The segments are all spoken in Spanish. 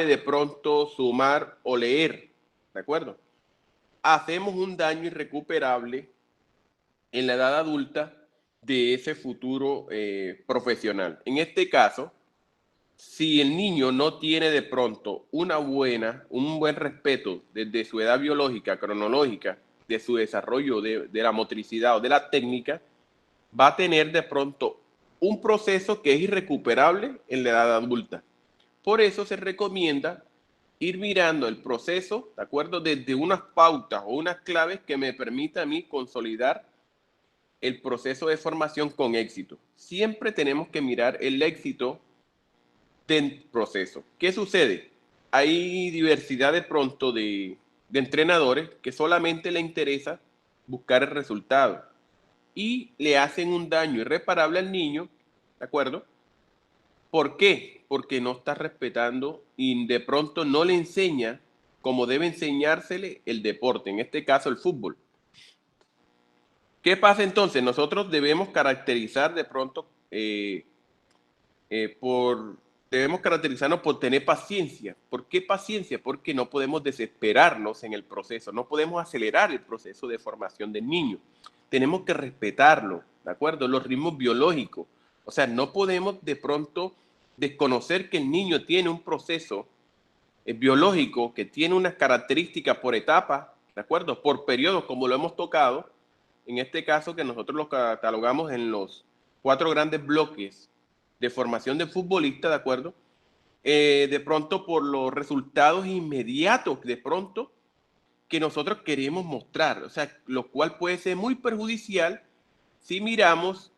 de pronto sumar o leer, ¿de acuerdo? Hacemos un daño irrecuperable en la edad adulta de ese futuro profesional. En este caso, si el niño no tiene de pronto un buen respeto desde su edad biológica, cronológica, de su desarrollo de la motricidad o de la técnica, va a tener de pronto un proceso que es irrecuperable en la edad adulta. Por eso se recomienda ir mirando el proceso, ¿de acuerdo? Desde unas pautas o unas claves que me permita a mí consolidar el proceso de formación con éxito. Siempre tenemos que mirar el éxito del proceso. ¿Qué sucede? Hay diversidad de pronto de entrenadores que solamente le interesa buscar el resultado y le hacen un daño irreparable al niño, ¿de acuerdo? ¿Por qué? Porque no está respetando y de pronto no le enseña como debe enseñársele el deporte, en este caso el fútbol. ¿Qué pasa entonces? Nosotros debemos caracterizar de pronto por debemos caracterizarnos por tener paciencia. ¿Por qué paciencia? Porque no podemos desesperarnos en el proceso, no podemos acelerar el proceso de formación del niño. Tenemos que respetarlo, ¿de acuerdo? Los ritmos biológicos. O sea, no podemos de pronto desconocer que el niño tiene un proceso biológico que tiene unas características por etapas, ¿de acuerdo? Por periodos, como lo hemos tocado, en este caso que nosotros lo catalogamos en los 4 grandes bloques de formación de futbolista, ¿de acuerdo? De pronto por los resultados inmediatos, de pronto, que nosotros queremos mostrar, o sea, lo cual puede ser muy perjudicial si miramos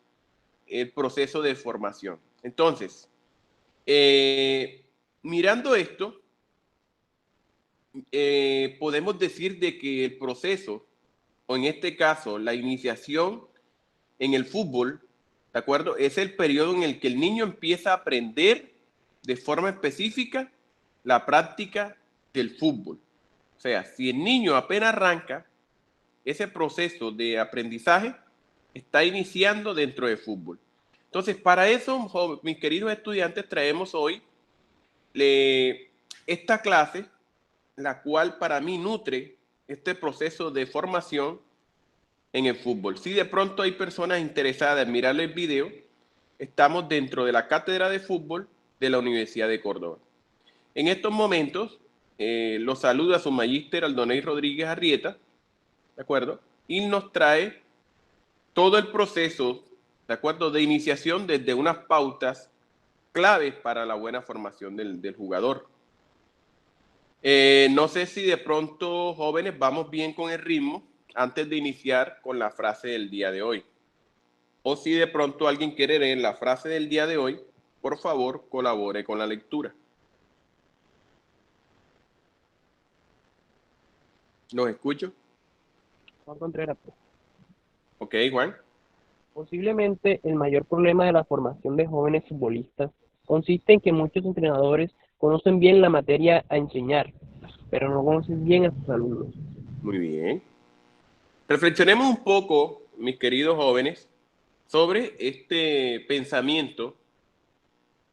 el proceso de formación. Entonces, mirando esto, podemos decir de que el proceso, o en este caso, la iniciación en el fútbol, ¿de acuerdo? Es el periodo en el que el niño empieza a aprender de forma específica la práctica del fútbol. O sea, si el niño apenas arranca, ese proceso de aprendizaje está iniciando dentro del fútbol. Entonces, para eso, mis queridos estudiantes, traemos hoy esta clase, la cual para mí nutre este proceso de formación en el fútbol. Si de pronto hay personas interesadas en mirar el video, estamos dentro de la cátedra de fútbol de la Universidad de Córdoba. En estos momentos, los saluda su magíster Aldoney Rodríguez Arrieta, ¿de acuerdo? Y nos trae todo el proceso, ¿de acuerdo? De iniciación desde unas pautas claves para la buena formación del jugador. No sé si de pronto, jóvenes, vamos bien con el ritmo antes de iniciar con la frase del día de hoy. O si de pronto alguien quiere leer la frase del día de hoy, por favor, colabore con la lectura. ¿Los escucho? Juan Contreras, pues. Ok, Juan. Posiblemente el mayor problema de la formación de jóvenes futbolistas consiste en que muchos entrenadores conocen bien la materia a enseñar, pero no conocen bien a sus alumnos. Muy bien. Reflexionemos un poco, mis queridos jóvenes, sobre este pensamiento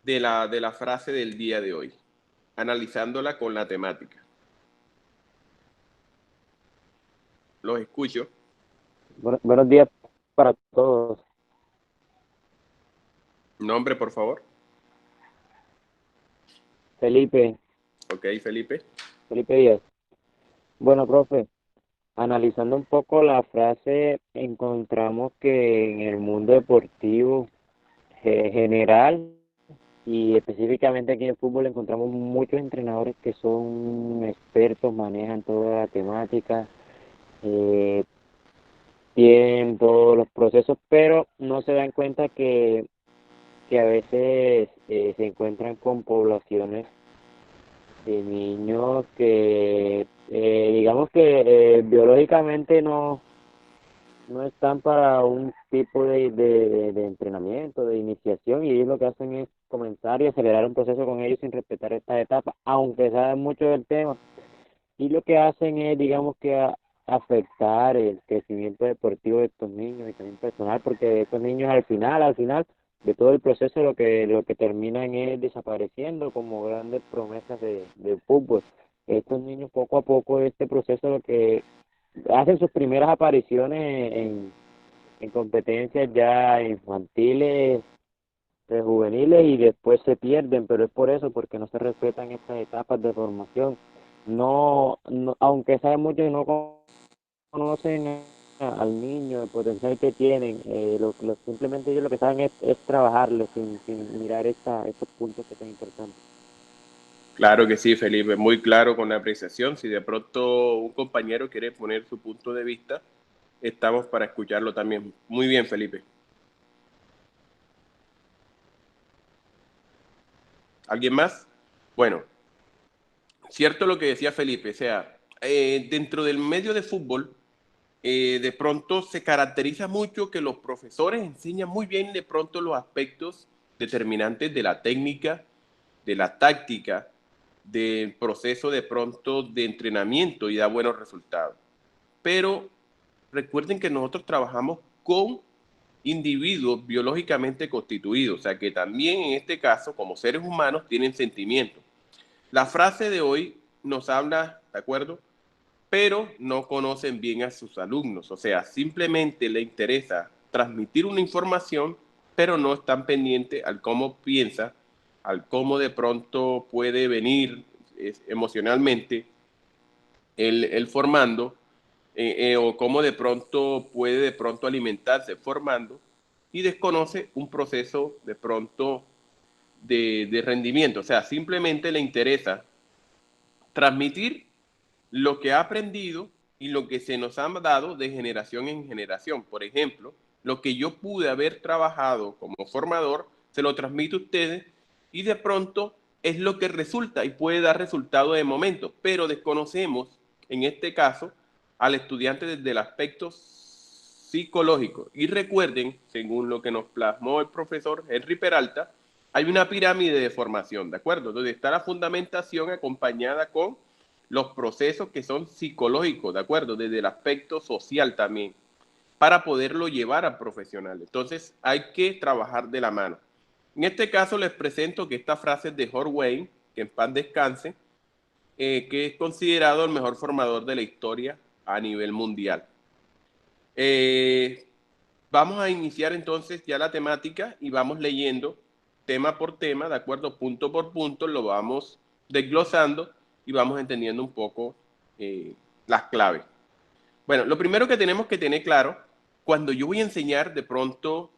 de la frase del día de hoy, analizándola con la temática. Los escucho. Buenos días para todos. Nombre, por favor. Felipe, Ok, Felipe. Felipe Díaz. Bueno, profe, analizando un poco la frase, encontramos que en el mundo deportivo general y específicamente aquí en el fútbol encontramos muchos entrenadores que son expertos, manejan toda la temática, eh, tienen todos los procesos, pero no se dan cuenta que a veces se encuentran con poblaciones de niños que digamos que biológicamente no están para un tipo de entrenamiento, de iniciación, y ellos lo que hacen es comenzar y acelerar un proceso con ellos sin respetar estas etapas, aunque saben mucho del tema, y lo que hacen es, digamos que afectar el crecimiento deportivo de estos niños y también personal, porque estos niños al final de todo el proceso lo que terminan es desapareciendo como grandes promesas de fútbol. Estos niños poco a poco este proceso lo que hacen sus primeras apariciones en competencias ya infantiles, juveniles y después se pierden, pero es por eso, porque no se respetan estas etapas de formación. Aunque saben mucho y no conocen al niño, el potencial que tienen, simplemente ellos lo que saben es trabajarlo sin mirar estos puntos que son importantes. Claro que sí, Felipe, muy claro con la apreciación. Si de pronto un compañero quiere poner su punto de vista, estamos para escucharlo también. Muy bien, Felipe. ¿Alguien más? Bueno, cierto lo que decía Felipe, o sea, dentro del medio de fútbol, de pronto se caracteriza mucho que los profesores enseñan muy bien de pronto los aspectos determinantes de la técnica, de la táctica, del proceso de pronto de entrenamiento y da buenos resultados. Pero recuerden que nosotros trabajamos con individuos biológicamente constituidos, o sea que también en este caso, como seres humanos, tienen sentimientos. La frase de hoy nos habla, ¿de acuerdo? Pero no conocen bien a sus alumnos, o sea, simplemente le interesa transmitir una información, pero no están pendientes al cómo piensa, al cómo de pronto puede venir emocionalmente el formando, o cómo de pronto puede de pronto alimentarse formando, y desconoce un proceso de pronto de rendimiento, o sea, simplemente le interesa transmitir lo que ha aprendido y lo que se nos ha dado de generación en generación. Por ejemplo, lo que yo pude haber trabajado como formador, se lo transmito a ustedes y de pronto es lo que resulta y puede dar resultado de momento, pero desconocemos, en este caso, al estudiante desde el aspecto psicológico. Y recuerden, según lo que nos plasmó el profesor Henry Peralta, hay una pirámide de formación, ¿de acuerdo? Donde está la fundamentación acompañada con los procesos que son psicológicos, ¿de acuerdo? Desde el aspecto social también, para poderlo llevar al profesional. Entonces, hay que trabajar de la mano. En este caso, les presento que esta frase es de Howard Wayne, que en paz descanse, que es considerado el mejor formador de la historia a nivel mundial. Vamos a iniciar entonces ya la temática y vamos leyendo tema por tema, ¿de acuerdo? Punto por punto, lo vamos desglosando y vamos entendiendo un poco las claves. Bueno, lo primero que tenemos que tener claro, cuando yo voy a enseñar de pronto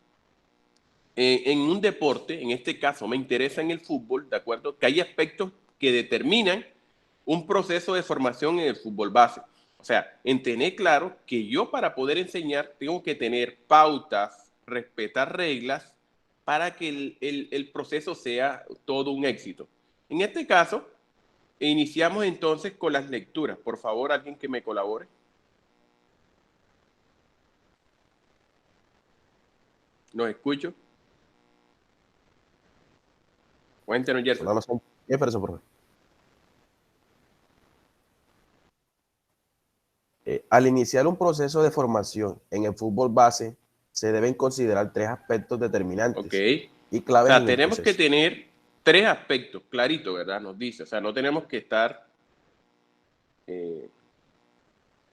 en un deporte, en este caso me interesa en el fútbol, ¿de acuerdo? Que hay aspectos que determinan un proceso de formación en el fútbol base. O sea, en tener claro que yo para poder enseñar tengo que tener pautas, respetar reglas para que el proceso sea todo un éxito. En este caso, iniciamos entonces con las lecturas. Por favor, alguien que me colabore. ¿Nos escucho? Cuéntenos, Jefferson. Jefferson, por favor. Al iniciar un proceso de formación en el fútbol base, se deben considerar tres aspectos determinantes Ok. y claves O sea, en el tenemos que proceso. tener tres aspectos, clarito, ¿verdad? Nos dice, o sea, no tenemos que estar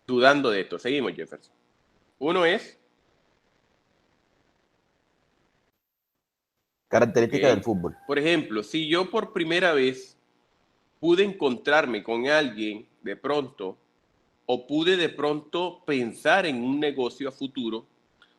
dudando de esto. Seguimos, Jefferson. Uno es, Características del ok, fútbol. por ejemplo, si yo por primera vez pude encontrarme con alguien de pronto, o pude de pronto pensar en un negocio a futuro,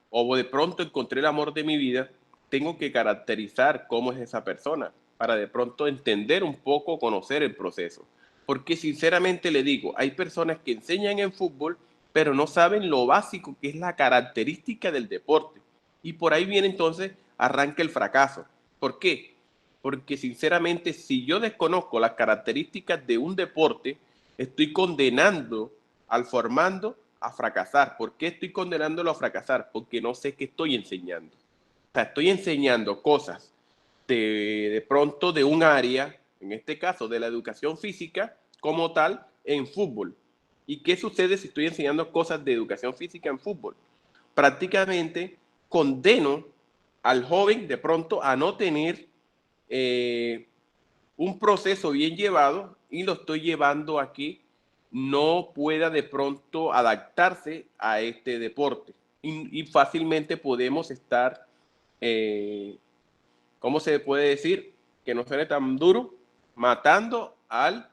o de pronto encontré el amor de mi vida, tengo que caracterizar cómo es esa persona para de pronto entender un poco, conocer el proceso. Porque sinceramente le digo, hay personas que enseñan en fútbol, pero no saben lo básico que es la característica del deporte. Y por ahí viene entonces, arranca el fracaso. ¿Por qué? Porque sinceramente, si yo desconozco las características de un deporte, estoy condenando al formando a fracasar. ¿Por qué estoy condenándolo a fracasar? Porque no sé qué estoy enseñando. O sea, estoy enseñando cosas de pronto de un área, en este caso de la educación física, como tal, en fútbol. ¿Y qué sucede si estoy enseñando cosas de educación física en fútbol? Prácticamente condeno al joven de pronto a no tener un proceso bien llevado y lo estoy llevando a que no pueda de pronto adaptarse a este deporte. Y fácilmente podemos estar, ¿cómo se puede decir? Que no suene tan duro, matando al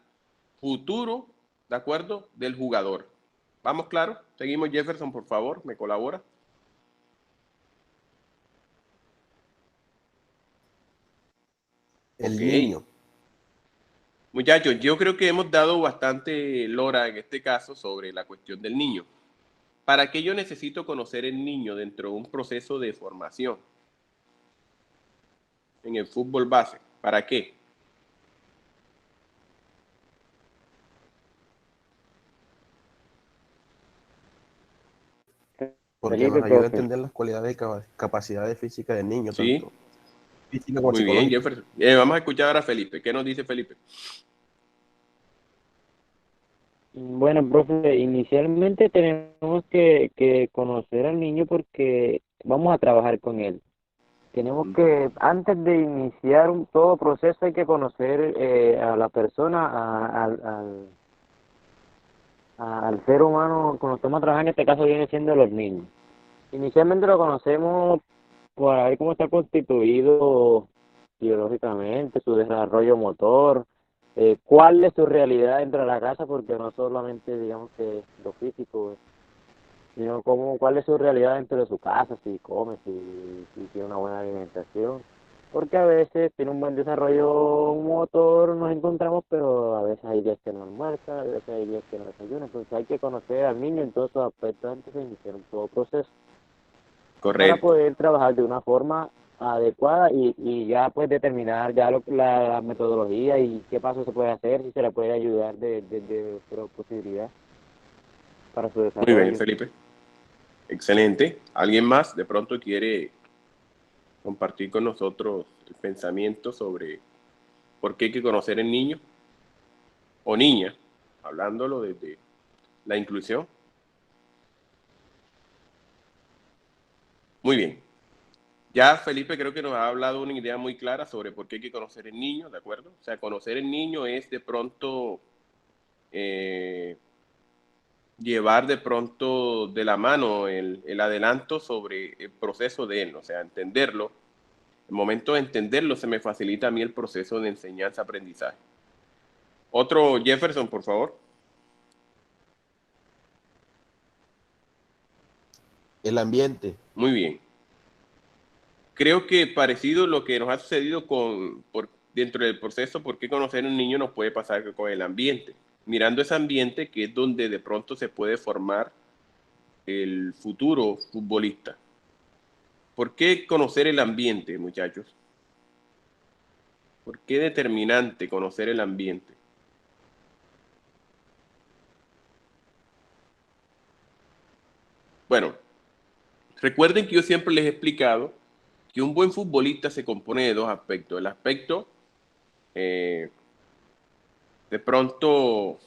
futuro, ¿de acuerdo? Del jugador. ¿Vamos claro? Seguimos, Jefferson, por favor, me colabora. El Ok. niño. Muchachos, yo creo que hemos dado bastante lora en este caso sobre la cuestión del niño. ¿Para qué yo necesito conocer el niño dentro de un proceso de formación en el fútbol base? ¿Para qué? Porque Felipe, nos ayuda a profe. entender las cualidades y capacidades físicas del niño, Sí, tanto física como muy bien, psicológica. Jefferson. Vamos a escuchar ahora a Felipe. ¿Qué nos dice Felipe? Bueno, profe, inicialmente tenemos que conocer al niño porque vamos a trabajar con él. Tenemos que, antes de iniciar todo proceso, hay que conocer a la persona, al ser humano, cuando estamos trabajando, en este caso viene siendo los niños. Inicialmente lo conocemos para ver cómo está constituido biológicamente, su desarrollo motor, cuál es su realidad dentro de la casa, porque no solamente digamos que lo físico, sino cuál es su realidad dentro de su casa, si come, si tiene una buena alimentación, porque a veces tiene un buen desarrollo motor, nos encontramos, pero a veces hay días que no almuerza, a veces hay días que no desayuna, entonces hay que conocer al niño en todos sus aspectos antes de iniciar un todo proceso para Correcto. poder trabajar de una forma adecuada y ya pues determinar ya la metodología y qué paso se puede hacer, si se le puede ayudar de su posibilidad para su Muy bien, desarrollo. Felipe. Excelente. ¿Alguien más de pronto quiere compartir con nosotros el pensamiento sobre por qué hay que conocer el niño o niña, hablándolo desde la inclusión? Muy bien. Ya Felipe creo que nos ha hablado una idea muy clara sobre por qué hay que conocer el niño, ¿de acuerdo? O sea, conocer el niño es de pronto eh, llevar de pronto de la mano el adelanto sobre el proceso de él, o sea, entenderlo. El momento de entenderlo se me facilita a mí el proceso de enseñanza-aprendizaje. Otro Jefferson, por favor. El ambiente. Muy bien. Creo que parecido lo que nos ha sucedido dentro del proceso, por qué conocer a un niño nos puede pasar con el ambiente. Mirando ese ambiente que es donde de pronto se puede formar el futuro futbolista. ¿Por qué conocer el ambiente, muchachos? ¿Por qué determinante conocer el ambiente? Bueno, recuerden que yo siempre les he explicado que un buen futbolista se compone de dos aspectos. El aspecto eh, de pronto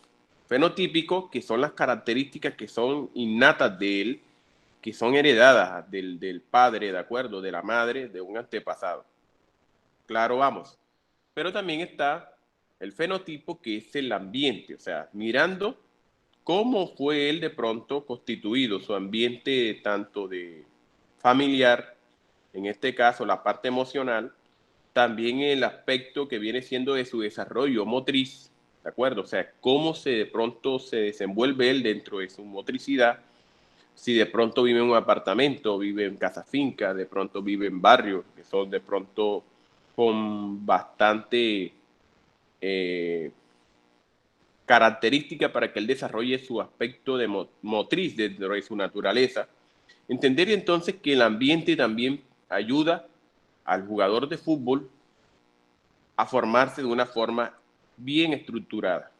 fenotípico, que son las características que son innatas de él, que son heredadas del padre, ¿de acuerdo? De la madre, de un antepasado. Claro, vamos. Pero también está el fenotipo, que es el ambiente, o sea, mirando cómo fue él de pronto constituido, su ambiente tanto de familiar, en este caso la parte emocional, también el aspecto que viene siendo de su desarrollo motriz, ¿de acuerdo? O sea, cómo se de pronto se desenvuelve él dentro de su motricidad, si de pronto vive en un apartamento, vive en casa finca, de pronto vive en barrios, que son de pronto con bastante eh, característica para que él desarrolle su aspecto de motriz dentro de su naturaleza. Entender entonces que el ambiente también ayuda al jugador de fútbol a formarse de una forma bien estructurada.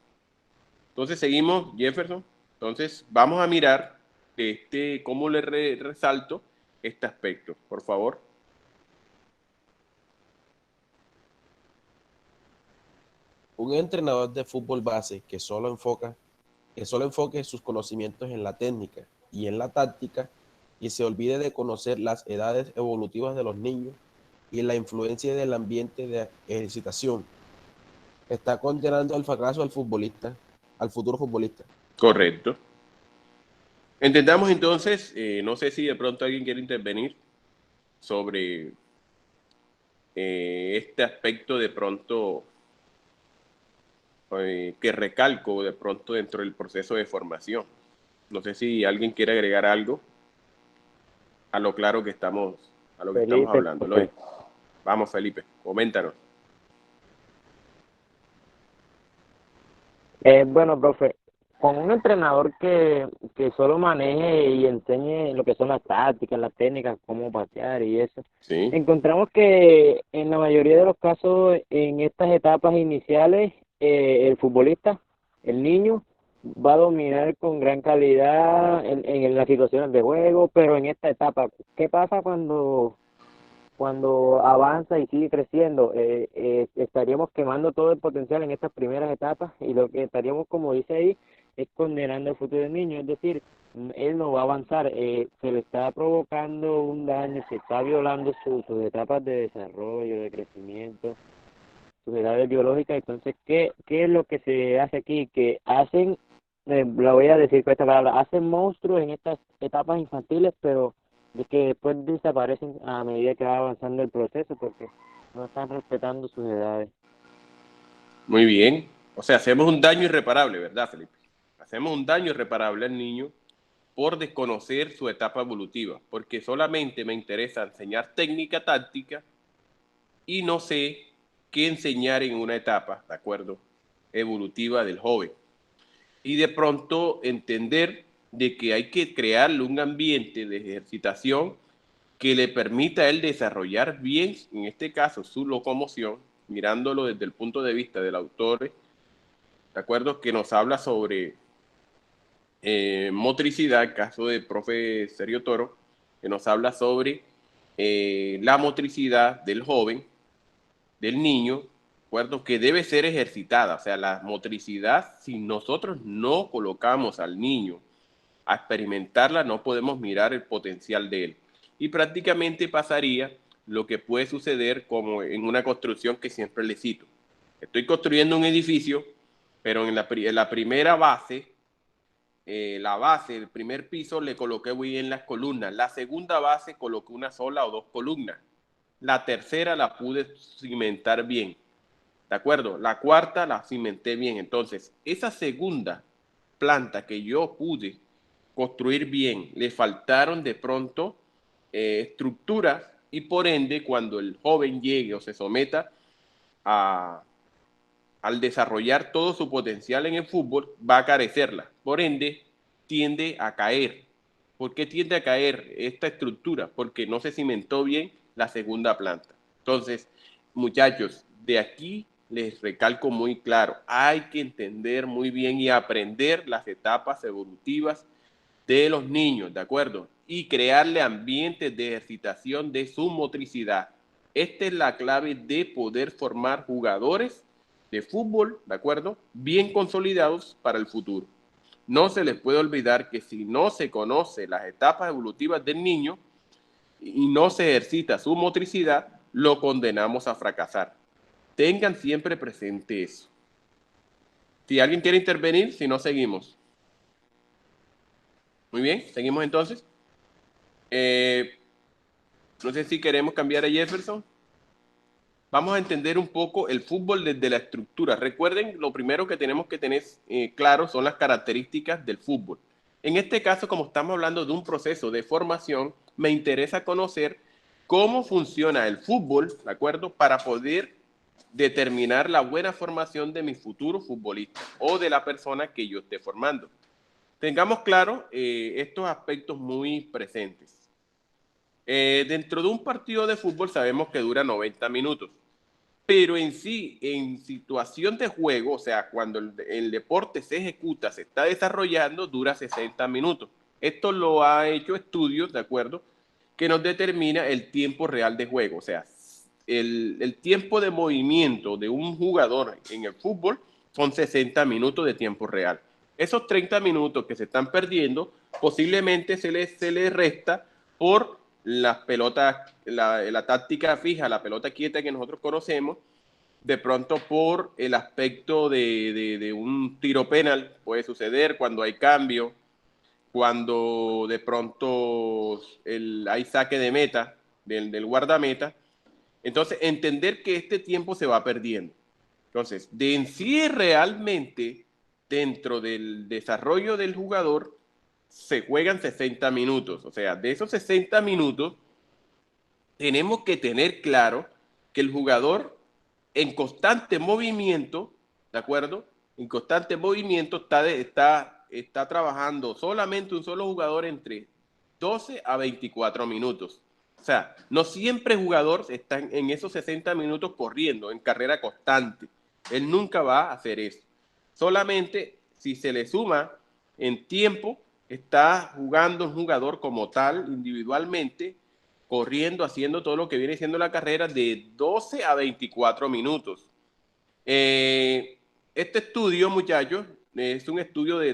Entonces seguimos, Jefferson. Entonces vamos a mirar cómo le resalto este aspecto, por favor. Un entrenador de fútbol base que solo enfoque sus conocimientos en la técnica y en la táctica, y se olvide de conocer las edades evolutivas de los niños y la influencia del ambiente de ejercitación. Está condenando al fracaso al futbolista, al futuro futbolista. Correcto. Entendamos entonces, no sé si de pronto alguien quiere intervenir sobre este aspecto de pronto que recalco de pronto dentro del proceso de formación. No sé si alguien quiere agregar algo a lo claro que estamos, a lo que estamos Felipe, hablando. profe. Vamos, Felipe, coméntanos. Bueno, profe, con un entrenador que solo maneje y enseñe lo que son las tácticas, las técnicas, cómo patear y eso, Sí, encontramos que en la mayoría de los casos, en estas etapas iniciales, el futbolista, el niño, va a dominar con gran calidad en las situaciones de juego, pero en esta etapa, ¿qué pasa cuando avanza y sigue creciendo? Estaríamos quemando todo el potencial en estas primeras etapas y lo que estaríamos, como dice ahí, es condenando el futuro del niño, es decir, él no va a avanzar, se le está provocando un daño, se está violando sus etapas de desarrollo, de crecimiento, sus edades biológicas. Entonces, ¿qué es lo que se hace aquí? Que hacen, lo voy a decir con esta palabra, hacen monstruos en estas etapas infantiles, pero de que después desaparecen a medida que va avanzando el proceso porque no están respetando sus edades. muy bien. O sea, hacemos un daño irreparable, ¿verdad, Felipe? Hacemos un daño irreparable al niño por desconocer su etapa evolutiva, porque solamente me interesa enseñar técnica táctica y no sé qué enseñar en una etapa, ¿de acuerdo? Evolutiva del joven. Y de pronto entender de que hay que crearle un ambiente de ejercitación que le permita a él desarrollar bien, en este caso, su locomoción, mirándolo desde el punto de vista del autor, ¿de acuerdo? Que nos habla sobre motricidad, el caso del profe Sergio Toro, que nos habla sobre la motricidad del joven, del niño, ¿de acuerdo? Que debe ser ejercitada. O sea, la motricidad, si nosotros no colocamos al niño a experimentarla, no podemos mirar el potencial de él. Y prácticamente pasaría lo que puede suceder como en una construcción que siempre le cito. Estoy construyendo un edificio, pero en la primera base, el primer piso le coloqué muy bien las columnas. La segunda base coloqué una sola o dos columnas. La tercera la pude cimentar bien. ¿De acuerdo? La cuarta la cimenté bien. Entonces, esa segunda planta que yo pude construir bien, le faltaron de pronto estructuras y por ende, cuando el joven llegue o se someta a, al desarrollar todo su potencial en el fútbol, va a carecerla. Por ende, tiende a caer. ¿Por qué tiende a caer esta estructura? Porque no se cimentó bien la segunda planta. Entonces, muchachos, de aquí les recalco muy claro, hay que entender muy bien y aprender las etapas evolutivas de los niños, ¿de acuerdo? Y crearle ambientes de ejercitación de su motricidad. Esta es la clave de poder formar jugadores de fútbol, ¿de acuerdo? Bien consolidados para el futuro. No se les puede olvidar que si no se conoce las etapas evolutivas del niño y no se ejercita su motricidad, lo condenamos a fracasar. Tengan siempre presente eso. Si alguien quiere intervenir, si no, seguimos. Muy bien, seguimos entonces. No sé si queremos cambiar a Jefferson. Vamos a entender un poco el fútbol desde la estructura. Recuerden, lo primero que tenemos que tener claro son las características del fútbol. En este caso, como estamos hablando de un proceso de formación, me interesa conocer cómo funciona el fútbol, ¿de acuerdo? Para poder determinar la buena formación de mi futuro futbolista o de la persona que yo esté formando. Tengamos claro estos aspectos muy presentes. Dentro de un partido de fútbol sabemos que dura 90 minutos, pero en sí, en situación de juego, o sea, cuando el deporte se ejecuta, se está desarrollando, dura 60 minutos. Esto lo ha hecho estudios, ¿de acuerdo? Que nos determina el tiempo real de juego, o sea, el tiempo de movimiento de un jugador en el fútbol son 60 minutos de tiempo real. Esos 30 minutos que se están perdiendo, posiblemente se les resta por las pelotas, la táctica fija, la pelota quieta que nosotros conocemos, de pronto por el aspecto de un tiro penal, puede suceder cuando hay cambio, cuando de pronto hay saque de meta del guardameta. Entonces, entender que este tiempo se va perdiendo. Entonces, de en sí realmente, dentro del desarrollo del jugador, se juegan 60 minutos. O sea, de esos 60 minutos, tenemos que tener claro que el jugador en constante movimiento, ¿de acuerdo? En constante movimiento está trabajando solamente un solo jugador entre 12 a 24 minutos. O sea, no siempre el jugador está en esos 60 minutos corriendo, en carrera constante. Él nunca va a hacer eso. Solamente si se le suma en tiempo, está jugando un jugador como tal, individualmente, corriendo, haciendo todo lo que viene siendo la carrera de 12 a 24 minutos. Este estudio, muchachos, es un estudio de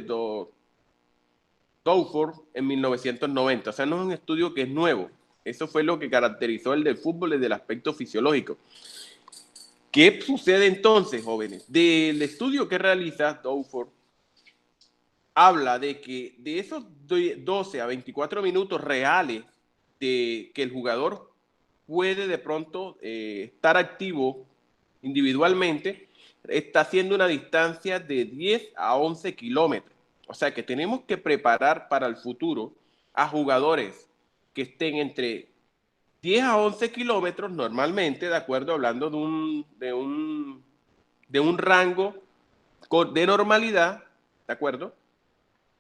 Dowford en 1990. O sea, no es un estudio que es nuevo. Eso fue lo que caracterizó el del fútbol desde el aspecto fisiológico. ¿Qué sucede entonces, jóvenes? Del estudio que realiza Dowford, habla de que de esos 12 a 24 minutos reales de que el jugador puede de pronto estar activo individualmente, está haciendo una distancia de 10 a 11 kilómetros. O sea que tenemos que preparar para el futuro a jugadores que estén entre 10 a 11 kilómetros normalmente, de acuerdo, hablando de un rango de normalidad, ¿de acuerdo?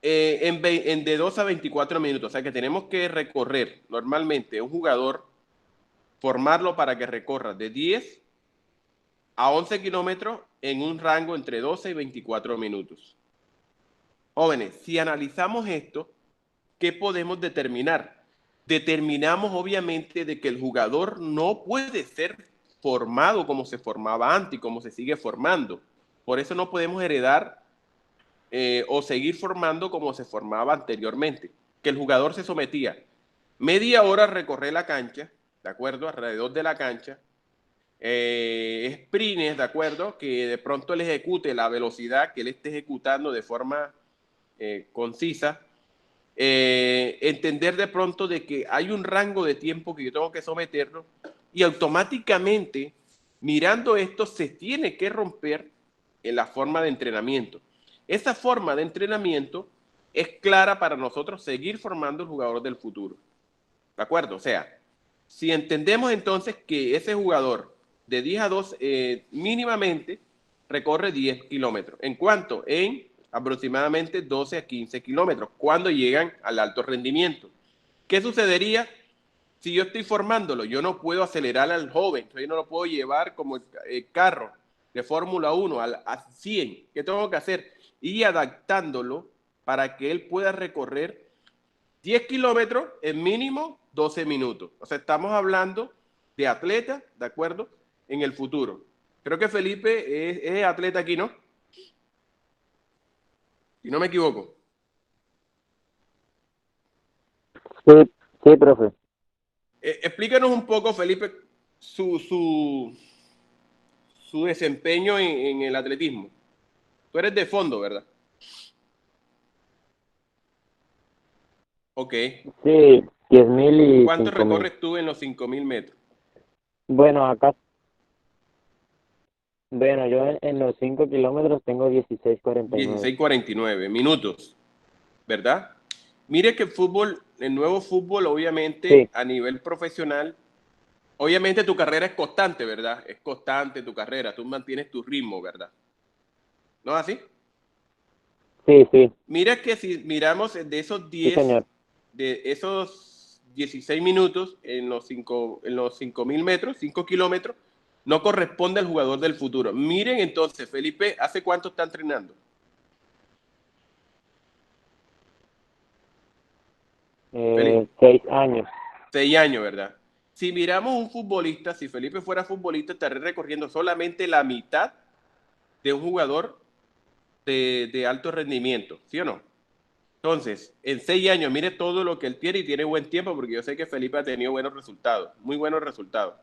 De 2 a 24 minutos. O sea que tenemos que recorrer normalmente un jugador, formarlo para que recorra de 10 a 11 kilómetros en un rango entre 12 y 24 minutos. Jóvenes, si analizamos esto, ¿qué podemos determinar? Determinamos obviamente de que el jugador no puede ser formado como se formaba antes y como se sigue formando. Por eso no podemos heredar o seguir formando como se formaba anteriormente. Que el jugador se sometía media hora a recorrer la cancha, ¿de acuerdo? Alrededor de la cancha. Sprints, ¿de acuerdo? Que de pronto él ejecute la velocidad que él esté ejecutando de forma concisa. Entender de pronto de que hay un rango de tiempo que yo tengo que someterlo y automáticamente, mirando esto, se tiene que romper en la forma de entrenamiento. Esa forma de entrenamiento es clara para nosotros seguir formando el jugador del futuro. ¿De acuerdo? O sea, si entendemos entonces que ese jugador de 10 a 12 mínimamente recorre 10 kilómetros. ¿En cuánto? En aproximadamente 12 a 15 kilómetros, cuando llegan al alto rendimiento. ¿Qué sucedería si yo estoy formándolo? Yo no puedo acelerar al joven, yo no lo puedo llevar como el carro de Fórmula 1 a 100. ¿Qué tengo que hacer? Ir adaptándolo para que él pueda recorrer 10 kilómetros en mínimo 12 minutos. O sea, estamos hablando de atletas, ¿de acuerdo? En el futuro. Creo que Felipe es atleta aquí, ¿no? Si no me equivoco. Sí, sí, profe. Explícanos un poco, Felipe, su desempeño en el atletismo. Tú eres de fondo, ¿verdad? Ok. Sí, 10.000 y ¿Cuánto 5.000. recorres tú en los 5.000 metros? Bueno, yo en los 5 kilómetros tengo 16:49. 16:49 minutos, ¿verdad? Mire que el nuevo fútbol, obviamente, Sí. a nivel profesional, obviamente tu carrera es constante, ¿verdad? Es constante tu carrera, tú mantienes tu ritmo, ¿verdad? ¿No es así? Sí, sí, Mira que si miramos de esos sí, 10, señor. de esos 16 minutos en los 5.000 metros, 5 kilómetros, no corresponde al jugador del futuro. Miren entonces, Felipe, ¿hace cuánto está entrenando? 6 años. 6 años, ¿verdad? Si miramos un futbolista, si Felipe fuera futbolista, estaría recorriendo solamente la mitad de un jugador de alto rendimiento, ¿sí o no? Entonces, en 6 años, mire todo lo que él tiene y tiene buen tiempo, porque yo sé que Felipe ha tenido buenos resultados, muy buenos resultados.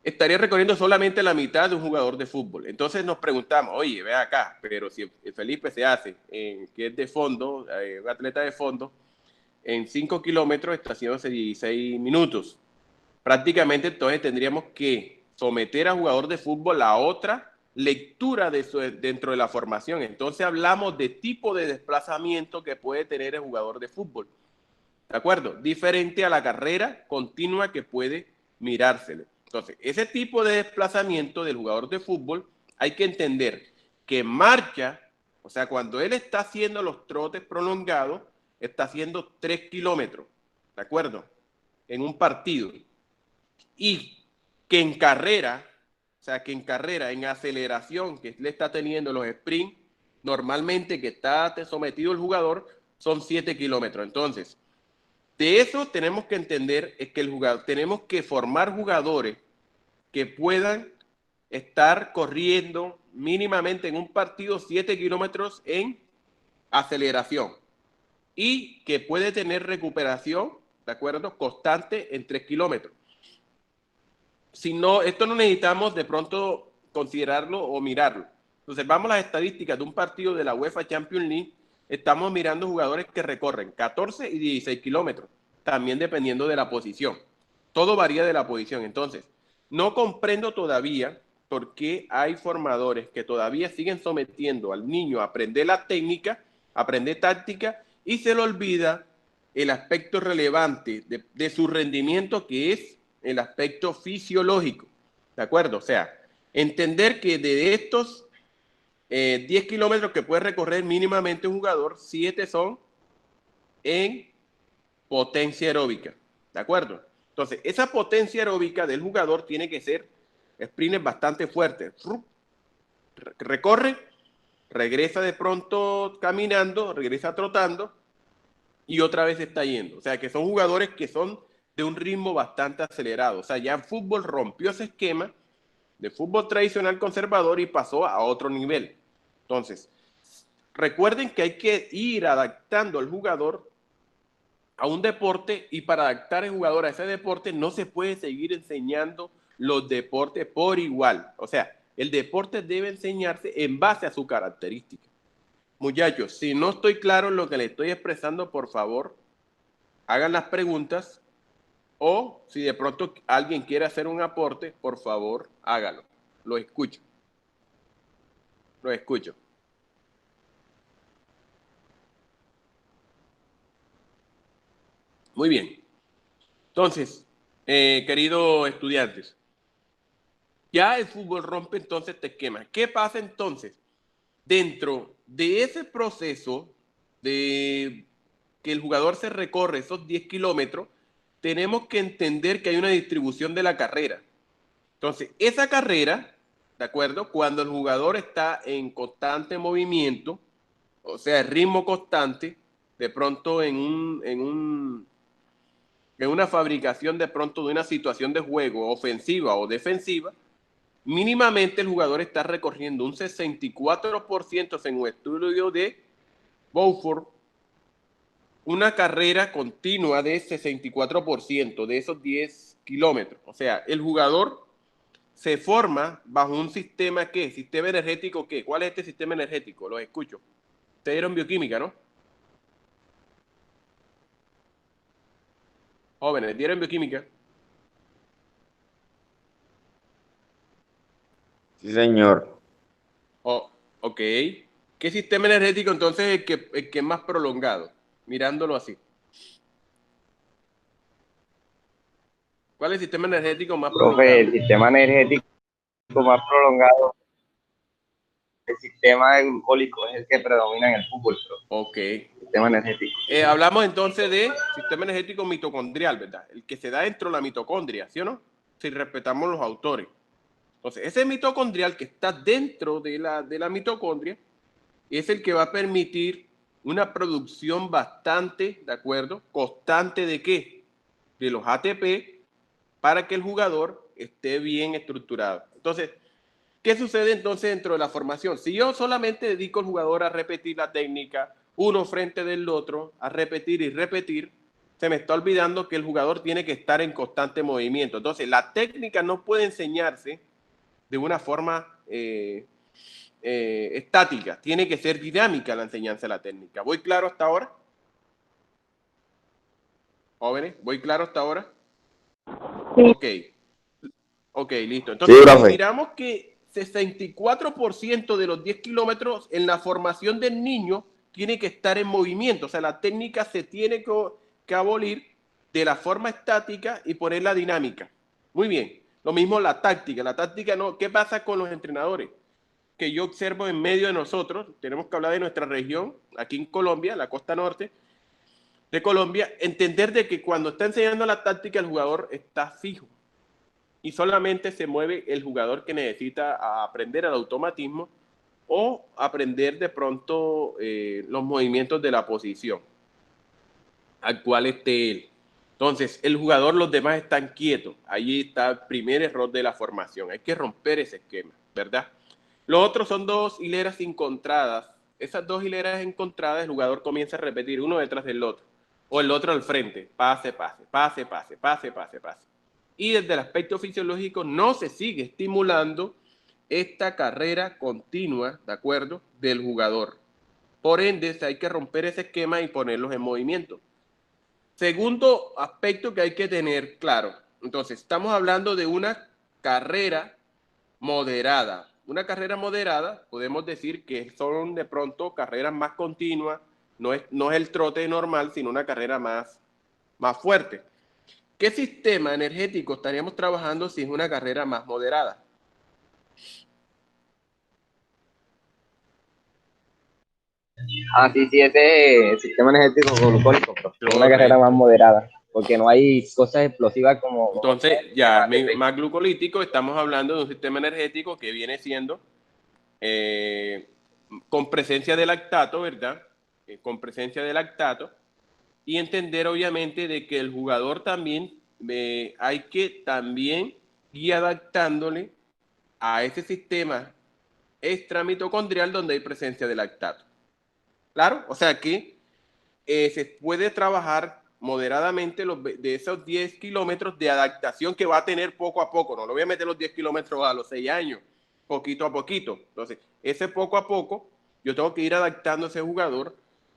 Estaría recorriendo solamente la mitad de un jugador de fútbol. Entonces nos preguntamos, oye, ve acá, pero si Felipe se hace, que es de fondo, un atleta de fondo, en 5 kilómetros está haciendo 16 minutos. Prácticamente entonces tendríamos que someter a jugador de fútbol a otra lectura dentro de la formación. Entonces hablamos de tipo de desplazamiento que puede tener el jugador de fútbol. ¿De acuerdo? Diferente a la carrera continua que puede mirársele. Entonces, ese tipo de desplazamiento del jugador de fútbol hay que entender que marcha, o sea, cuando él está haciendo los trotes prolongados, está haciendo 3 kilómetros, ¿de acuerdo? En un partido. Y que en carrera, o sea, que en carrera, en aceleración, que le está teniendo los sprints, normalmente que está sometido el jugador, son 7 kilómetros. Entonces, de eso tenemos que entender es que tenemos que formar jugadores que puedan estar corriendo mínimamente en un partido 7 kilómetros en aceleración y que puede tener recuperación, ¿de acuerdo? Constante en 3 kilómetros. Si no, esto no necesitamos de pronto considerarlo o mirarlo. Entonces, vamos a las estadísticas de un partido de la UEFA Champions League. Estamos mirando jugadores que recorren 14 y 16 kilómetros, también dependiendo de la posición. Todo varía de la posición. Entonces, no comprendo todavía por qué hay formadores que todavía siguen sometiendo al niño a aprender la técnica, aprender táctica, y se le olvida el aspecto relevante de su rendimiento, que es el aspecto fisiológico, ¿de acuerdo? O sea, entender que de estos 10 kilómetros que puede recorrer mínimamente un jugador, 7 son en potencia aeróbica, ¿de acuerdo? Entonces, esa potencia aeróbica del jugador tiene que ser sprints bastante fuertes. Recorre, regresa de pronto caminando, regresa trotando y otra vez está yendo. O sea, que son jugadores que son de un ritmo bastante acelerado. O sea, ya el fútbol rompió ese esquema de fútbol tradicional conservador y pasó a otro nivel. Entonces, recuerden que hay que ir adaptando al jugador a un deporte, y para adaptar al jugador a ese deporte no se puede seguir enseñando los deportes por igual. O sea, el deporte debe enseñarse en base a su característica. Muchachos, si no estoy claro en lo que le estoy expresando, por favor, hagan las preguntas, o si de pronto alguien quiere hacer un aporte, por favor, hágalo. Lo escucho. Lo escucho. Muy bien. Entonces, queridos estudiantes, ya el fútbol rompe entonces este esquema. ¿Qué pasa entonces? Dentro de ese proceso de que el jugador se recorre esos 10 kilómetros, tenemos que entender que hay una distribución de la carrera. Entonces, esa carrera, ¿de acuerdo? Cuando el jugador está en constante movimiento, o sea, ritmo constante, de pronto en una fabricación de pronto de una situación de juego ofensiva o defensiva, mínimamente el jugador está recorriendo un 64% en un estudio de Beaufort, una carrera continua de 64% de esos 10 kilómetros. O sea, el jugador se forma bajo un sistema, ¿qué? ¿Sistema energético qué? ¿Cuál es este sistema energético? Los escucho. Ustedes dieron bioquímica, ¿no? Jóvenes, dieron bioquímica. Sí, señor. Oh, ok. ¿Qué sistema energético entonces es el que es más prolongado? Mirándolo así. ¿Cuál es el sistema energético más Profe, el prolongado? sistema energético más prolongado, el sistema glucólico es el que predomina en el fútbol, profe. Ok. Sistema energético. Hablamos entonces de sistema energético mitocondrial, ¿verdad? El que se da dentro de la mitocondria, ¿sí o no? Si respetamos los autores. Entonces, ese mitocondrial que está dentro de la mitocondria es el que va a permitir una producción bastante, ¿de acuerdo? Constante ¿de qué? De los ATP, para que el jugador esté bien estructurado. Entonces, ¿qué sucede entonces dentro de la formación? Si yo solamente dedico al jugador a repetir la técnica uno frente del otro, a repetir y repetir, se me está olvidando que el jugador tiene que estar en constante movimiento. Entonces, la técnica no puede enseñarse de una forma estática, tiene que ser dinámica la enseñanza de la técnica. ¿Voy claro hasta ahora? Jóvenes, ¿voy claro hasta ahora? Sí. Ok, listo. Entonces, Sí, si profe. miramos que 64% de los 10 kilómetros en la formación del niño tiene que estar en movimiento. O sea, la técnica se tiene que abolir de la forma estática y poner la dinámica. Muy bien. Lo mismo la táctica. La táctica no. ¿Qué pasa con los entrenadores? Que yo observo en medio de nosotros, tenemos que hablar de nuestra región, aquí en Colombia, la costa norte de Colombia, entender de que cuando está enseñando la táctica el jugador está fijo y solamente se mueve el jugador que necesita aprender el automatismo o aprender de pronto los movimientos de la posición al cual esté él. Entonces, el jugador, los demás están quietos. Ahí está el primer error de la formación. Hay que romper ese esquema, ¿verdad? Los otros son dos hileras encontradas. Esas dos hileras encontradas, el jugador comienza a repetir uno detrás del otro. O el otro al frente. Pase, pase, pase, pase, pase, pase, pase. Y desde el aspecto fisiológico no se sigue estimulando esta carrera continua, ¿de acuerdo?, del jugador. Por ende, hay que romper ese esquema y ponerlos en movimiento. Segundo aspecto que hay que tener claro. Entonces, estamos hablando de una carrera moderada. Una carrera moderada, podemos decir que son de pronto carreras más continuas, no es el trote normal, sino una carrera más fuerte. ¿Qué sistema energético estaríamos trabajando si es una carrera más moderada? Sí, ese sistema energético glucólico, profe, una Correcto. carrera más moderada, porque no hay cosas explosivas como... Entonces, ya más glucolítico, estamos hablando de un sistema energético que viene siendo con presencia de lactato, ¿verdad? Con presencia de lactato, y entender obviamente de que el jugador también hay que también ir adaptándole a ese sistema extramitocondrial donde hay presencia de lactato. ¿Claro? O sea que se puede trabajar moderadamente de esos 10 kilómetros de adaptación que va a tener poco a poco. No lo voy a meter los 10 kilómetros a los 6 años, poquito a poquito. Entonces, ese poco a poco, yo tengo que ir adaptando a ese jugador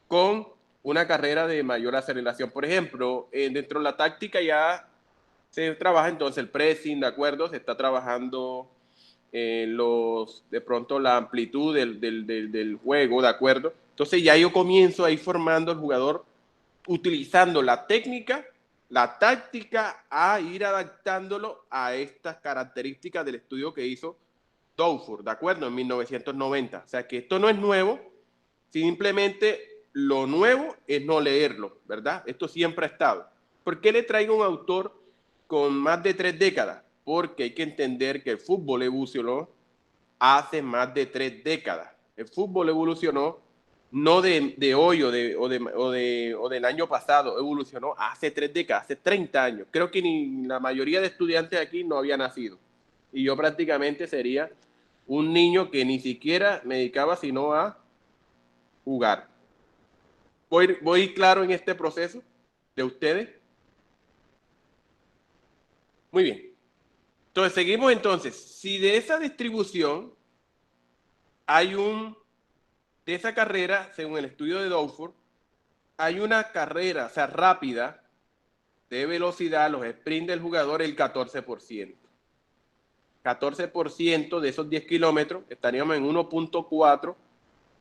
con una carrera de mayor aceleración. Por ejemplo, dentro de la táctica ya se trabaja entonces el pressing, ¿de acuerdo? Se está trabajando de pronto la amplitud del juego, ¿de acuerdo? Entonces ya yo comienzo a ir formando al jugador utilizando la técnica, la táctica, a ir adaptándolo a estas características del estudio que hizo Dufour, ¿de acuerdo? En 1990. O sea que esto no es nuevo, simplemente lo nuevo es no leerlo, ¿verdad? Esto siempre ha estado. ¿Por qué le traigo un autor con más de 3 décadas? Porque hay que entender que el fútbol evolucionó hace más de 3 décadas. El fútbol evolucionó no de hoy o del año pasado, evolucionó hace 3 décadas, hace 30 años. Creo que ni la mayoría de estudiantes aquí no había nacido. Y yo prácticamente sería un niño que ni siquiera me dedicaba sino a jugar. ¿Voy claro en este proceso de ustedes? Muy bien. Entonces, seguimos entonces. Si de esa distribución hay de esa carrera, según el estudio de Dufour, hay una carrera, o sea, rápida, de velocidad, los sprints del jugador, el 14%. 14% de esos 10 kilómetros, estaríamos en 1.4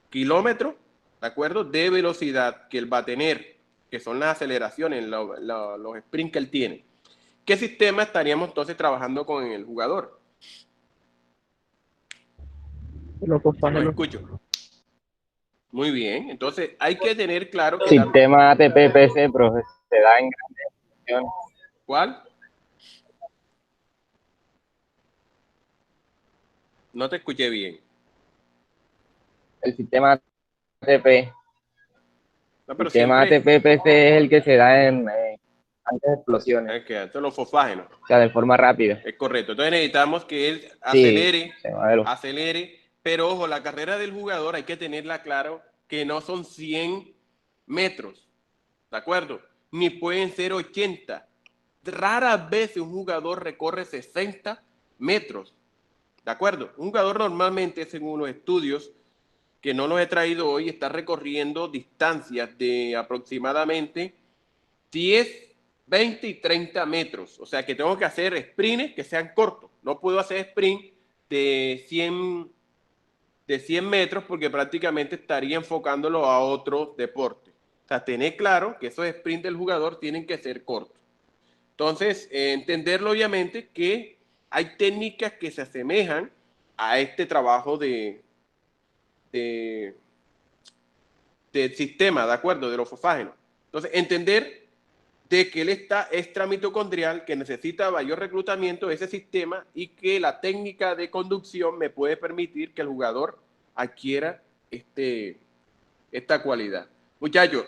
kilómetros, ¿de acuerdo?, de velocidad que él va a tener, que son las aceleraciones, los sprints que él tiene. ¿Qué sistema estaríamos entonces trabajando con el jugador? Los escucho. Muy bien, entonces hay que tener claro que... Sistema ATP-PC, profe, se da en grandes funciones. ¿Cuál? No te escuché bien. El sistema ATP. No, El sistema ATP-PC es el que se da antes de explosiones. Es que antes los fosfágenos. O sea, de forma rápida. Es correcto. Entonces necesitamos que él acelere, pero ojo, la carrera del jugador hay que tenerla claro que no son 100 metros, ¿de acuerdo? Ni pueden ser 80. Raras veces un jugador recorre 60 metros, ¿de acuerdo? Un jugador normalmente, según los estudios, que no los he traído hoy, está recorriendo distancias de aproximadamente 10, 20 y 30 metros. O sea que tengo que hacer sprints que sean cortos. No puedo hacer sprint de 100 metros porque prácticamente estaría enfocándolo a otro deporte. O sea, tener claro que esos sprints del jugador tienen que ser cortos. Entonces, entenderlo obviamente que hay técnicas que se asemejan a este trabajo de del sistema, ¿de acuerdo? De los fosfágenos. Entonces, entender de que él está extramitocondrial, que necesita mayor reclutamiento de ese sistema y que la técnica de conducción me puede permitir que el jugador adquiera esta cualidad. Muchachos,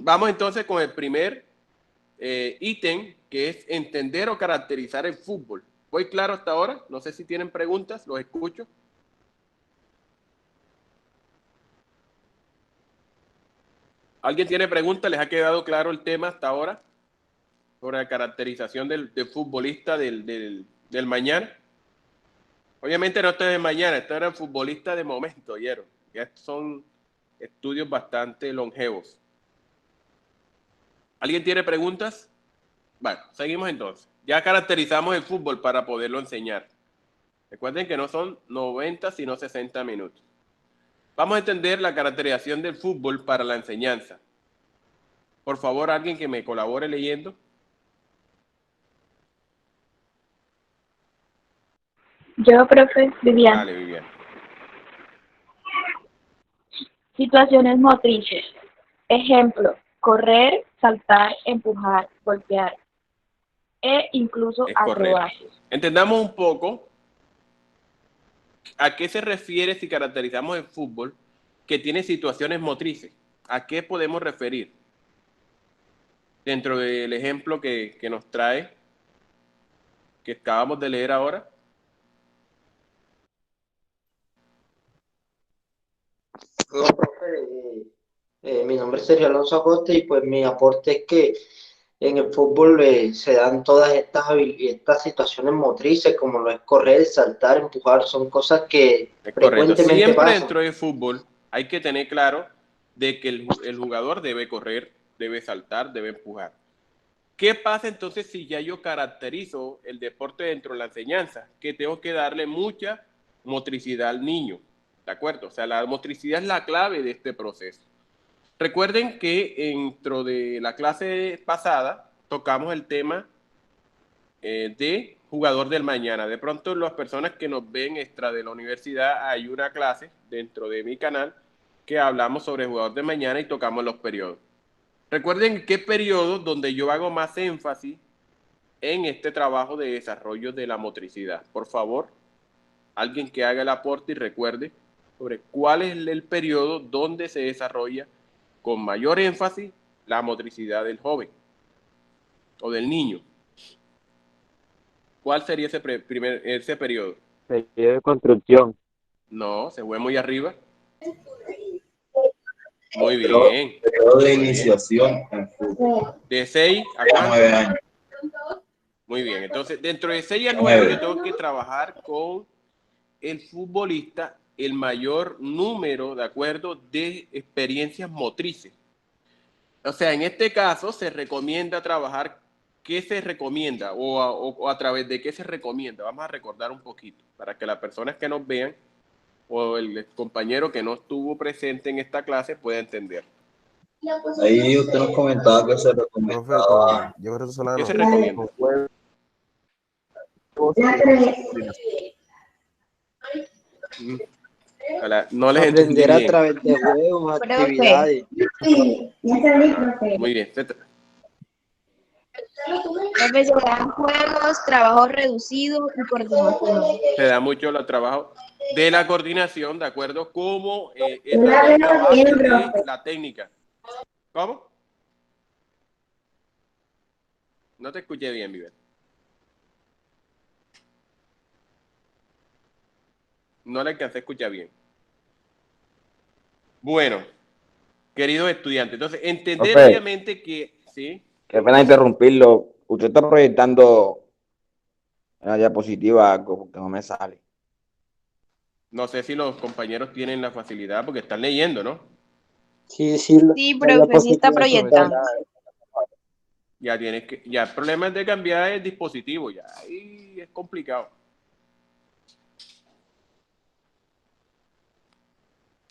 vamos entonces con el primer ítem, que es entender o caracterizar el fútbol. ¿Voy claro hasta ahora? No sé si tienen preguntas, los escucho. ¿Alguien tiene preguntas? ¿Les ha quedado claro el tema hasta ahora? Sobre la caracterización del futbolista del mañana. Obviamente no estoy de mañana, esto era el futbolista de momento, ¿oyeron? Ya son estudios bastante longevos. ¿Alguien tiene preguntas? Bueno, seguimos entonces. Ya caracterizamos el fútbol para poderlo enseñar. Recuerden que no son 90, sino 60 minutos. Vamos a entender la caracterización del fútbol para la enseñanza. Por favor, alguien que me colabore leyendo. Yo, profe, Vivian. Dale, Vivian. Situaciones motrices. Ejemplo, correr, saltar, empujar, golpear e incluso Es correcto. acrobacias. Entendamos un poco a qué se refiere si caracterizamos el fútbol que tiene situaciones motrices. ¿A qué podemos referir? Dentro del ejemplo que nos trae, que acabamos de leer ahora. No, profe, mi nombre es Sergio Alonso Acosta y pues mi aporte es que en el fútbol se dan todas estas situaciones motrices como lo es correr, saltar, empujar, son cosas que Es correcto. frecuentemente Siempre pasan. dentro del fútbol hay que tener claro de que el jugador debe correr, debe saltar, debe empujar. ¿Qué pasa entonces si ya yo caracterizo el deporte dentro de la enseñanza? Que tengo que darle mucha motricidad al niño, ¿de acuerdo? O sea, la motricidad es la clave de este proceso. Recuerden que dentro de la clase pasada tocamos el tema de jugador del mañana. De pronto las personas que nos ven extra de la universidad, hay una clase dentro de mi canal que hablamos sobre jugador del mañana y tocamos los periodos. Recuerden qué periodo donde yo hago más énfasis en este trabajo de desarrollo de la motricidad. Por favor, alguien que haga el aporte y recuerde sobre cuál es el periodo donde se desarrolla con mayor énfasis la motricidad del joven o del niño. ¿Cuál sería ese periodo? Periodo de construcción. No, se fue muy arriba. Muy bien. Periodo de iniciación en fútbol. ¿De 6 a 9 años. Muy bien. Entonces, dentro de 6 a 9 yo tengo que trabajar con el futbolista el mayor número, de acuerdo, de experiencias motrices. O sea, en este caso se recomienda trabajar. ¿Qué se recomienda o a través de qué se recomienda? Vamos a recordar un poquito para que las personas que nos vean o el compañero que no estuvo presente en esta clase pueda entender. Ahí usted nos comentaba que se recomendaba. Jefferson Solano. ¿Qué se recomienda? No les entendí Aprender a bien. través de juegos, actividades. Muy bien. Profe, se dan juegos, trabajo reducido y coordinación. Se da mucho el trabajo de la coordinación, ¿de acuerdo? Como es la base de la técnica. ¿Cómo? No te escuché bien, Viver. No le alcancé a escuchar bien. Bueno, queridos estudiantes. Entonces, entender Profe, obviamente que, sí, qué pena interrumpirlo. Usted está proyectando en la diapositiva algo porque no me sale. no sé si los compañeros tienen la facilidad porque están leyendo, ¿no? Sí, sí, Sí, la profe, sí está diapositiva sí está. proyectando. Ya tienes que, ya el problema es de cambiar el dispositivo, ya ahí es complicado.